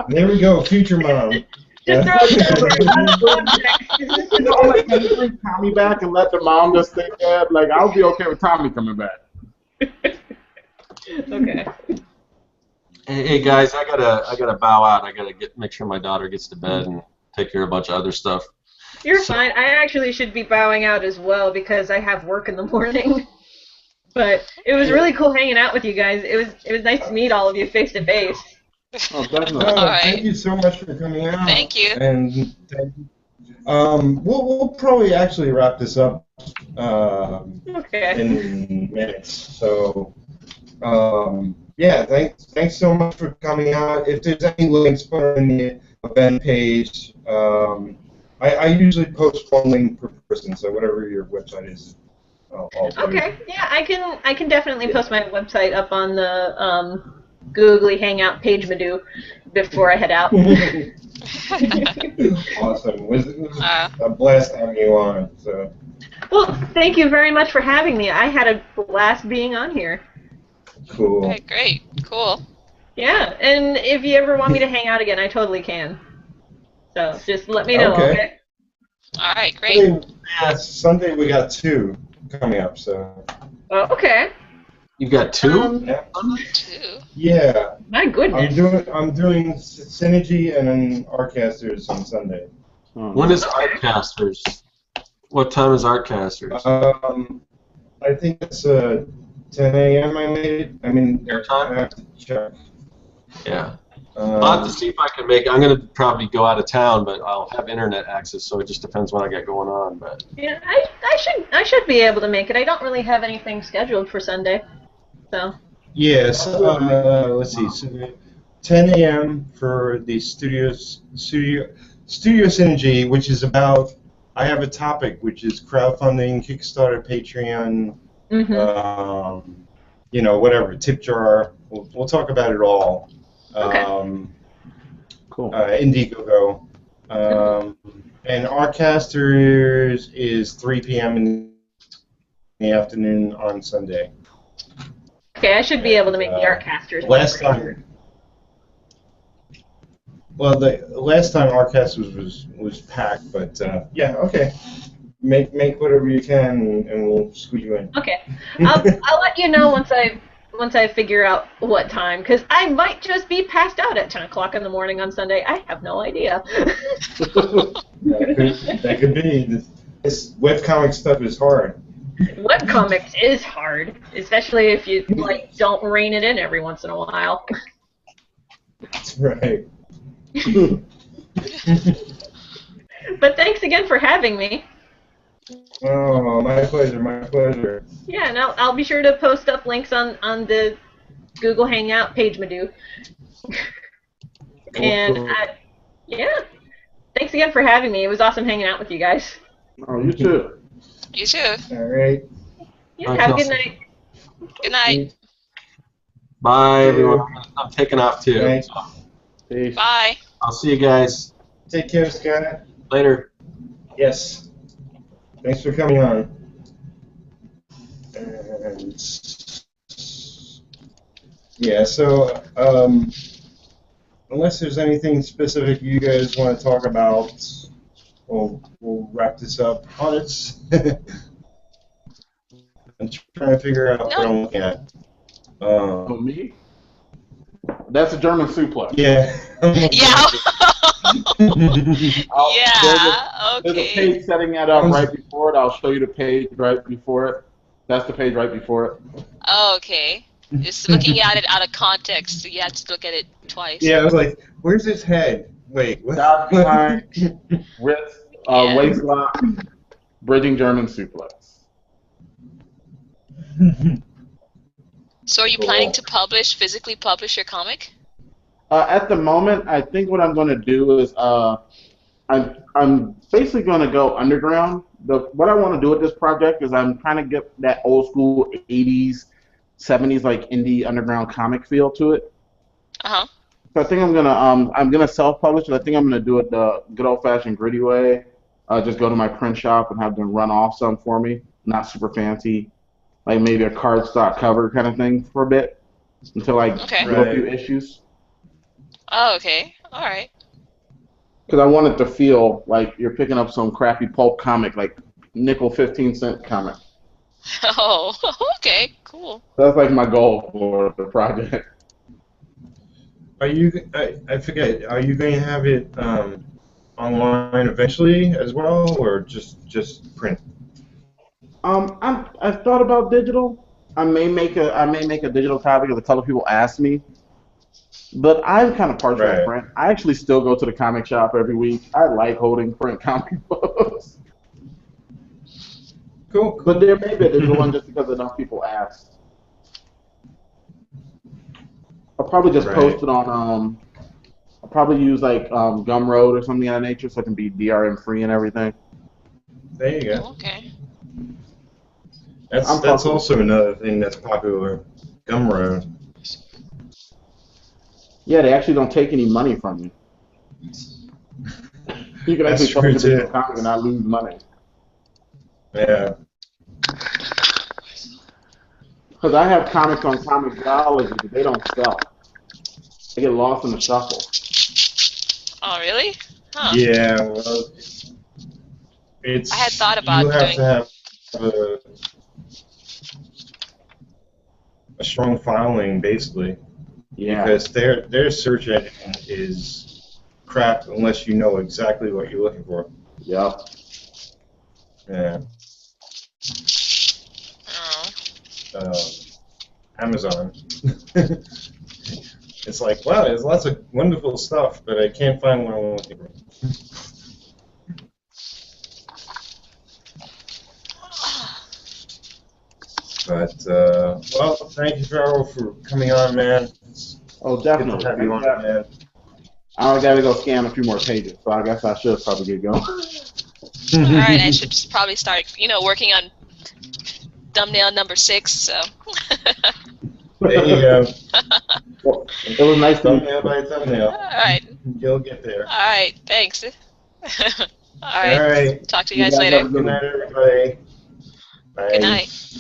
There we go, future mom. Just throw it on subject. You know, like, can you bring Tommy back and let the mom just stay dead? Like, I'll be okay with Tommy coming back. Okay. Hey guys, I gotta bow out. I gotta make sure my daughter gets to bed and take care of a bunch of other stuff. You're fine. I actually should be bowing out as well because I have work in the morning. But it was really cool hanging out with you guys. It was nice to meet all of you face to face. Oh, definitely. All right. Thank you so much for coming out. Thank you. And thank you. We'll probably actually wrap this up Okay. in minutes. So, yeah, thanks so much for coming out. If there's any links put in the event page, I usually post one link per person, so whatever your website is, I'll do. Okay. Yeah, I can definitely post my website up on the Googly Hangout page, Madhu, before I head out. Awesome. It was a blast having you on. So. Well, thank you very much for having me. I had a blast being on here. Cool. All right, great, cool. Yeah, and if you ever want me to hang out again, I totally can. So just let me know, okay? All right, great. Sunday we got 2 coming up, so. Oh, okay. You got 2? Yeah. 2. Yeah. My goodness. I'm doing Synergy and then Artcasters on Sunday. When is Artcasters? What time is Artcasters? I think it's 10 a.m. I mean, Your time? I have to check. Yeah. I'll have to see if I can make it. I'm going to probably go out of town, but I'll have internet access, so it just depends what I got going on. But Yeah, I should be able to make it. I don't really have anything scheduled for Sunday. So. Yes. Let's see. So 10 a.m. for the Studio Synergy, which is about. I have a topic which is crowdfunding, Kickstarter, Patreon. Whatever, tip jar. We'll talk about it all. Okay. Cool. Indiegogo. And Artcasters is 3 p.m. in the afternoon on Sunday. Okay, I should be able to make the Artcasters. Last time. Well, the last time Artcasters was packed, but yeah, okay. Make whatever you can, and we'll squeeze you in. Okay, I'll let you know once I figure out what time, because I might just be passed out at 10 o'clock in the morning on Sunday. I have no idea. That could be. This webcomic stuff is hard. Webcomics is hard, especially if you don't rein it in every once in a while. That's right. But thanks again for having me. Oh, my pleasure, my pleasure. Yeah, and I'll be sure to post up links on the Google Hangout page, Madhu. And Cool. yeah, thanks again for having me. It was awesome hanging out with you guys. Oh, you too. You too. All right. Yeah, Bye, have a good Kelsey. night. Good night. Bye, everyone. I'm taking off too. Right. So Peace. Bye. I'll see you guys Take care, Scott. later. Yes. Thanks for coming on. And yeah, so unless there's anything specific you guys want to talk about, we'll wrap this up. Oh, it's I'm trying to figure out what I'm looking at. Oh, me? That's a German suplex. Yeah. Yeah. There's a Okay. page setting that up right before it. I'll show you the page right before it. That's the page right before it. Oh, okay. Just looking at it out of context, so you have to look at it twice. Yeah, I was like, where's his head? Wait, what? Down behind, wrist, Yeah. waist lock, bridging German suplex. So are you planning to physically publish your comic? At the moment, I think what I'm going to do is I'm basically going to go underground. What I want to do with this project is I'm trying to get that old school 80s, 70s like indie underground comic feel to it. Uh-huh. So I think I'm gonna self-publish it. I think I'm gonna do it the good old-fashioned gritty way. Just go to my print shop and have them run off some for me. Not super fancy, like maybe a cardstock cover kind of thing for a bit until I Okay. do a few issues. Oh, okay. All right. Because I want it to feel like you're picking up some crappy pulp comic, like nickel 15-cent comic. Oh, okay. Cool. That's like my goal for the project. Are you? I forget. Are you going to have it online eventually as well, or just print? I've thought about digital. I may make a digital copy because a couple of people asked me. But I'm kind of partial to Right. print. I actually still go to the comic shop every week. I like holding print comic books. Cool. But there may be a digital one just because enough people asked. I'll probably just Right. post it on. I'll probably use like Gumroad or something of that nature, so it can be DRM free and everything. There you go. Oh, okay. That's also another thing that's popular. Gumroad. Yeah, they actually don't take any money from you. You can That's actually true, post a digital too. comic and not lose money. Yeah. Because I have comics on Comixology, but they don't sell. They get lost in the shuffle. Oh, really? Huh. Yeah. Well, it's. I had thought about you have doing. to have a strong following, basically. Yeah. Because their search engine is crap unless you know exactly what you're looking for. Yep. Yeah. Oh. Amazon. It's like, wow, there's lots of wonderful stuff, but I can't find what I'm looking for. But well, thank you, Farrell, for coming on, man. It's Oh, good definitely. to have you on, man. I gotta go scan a few more pages, so I guess I should probably get going. All right. I should just probably start, working on thumbnail number 6. So. There you go. Well, it was nice to meet Thumbnail you. by thumbnail. All right. You'll get there. All right. Thanks. All All right. right. Talk to you guys You guys later. have a Good night, everybody. Bye. Good night.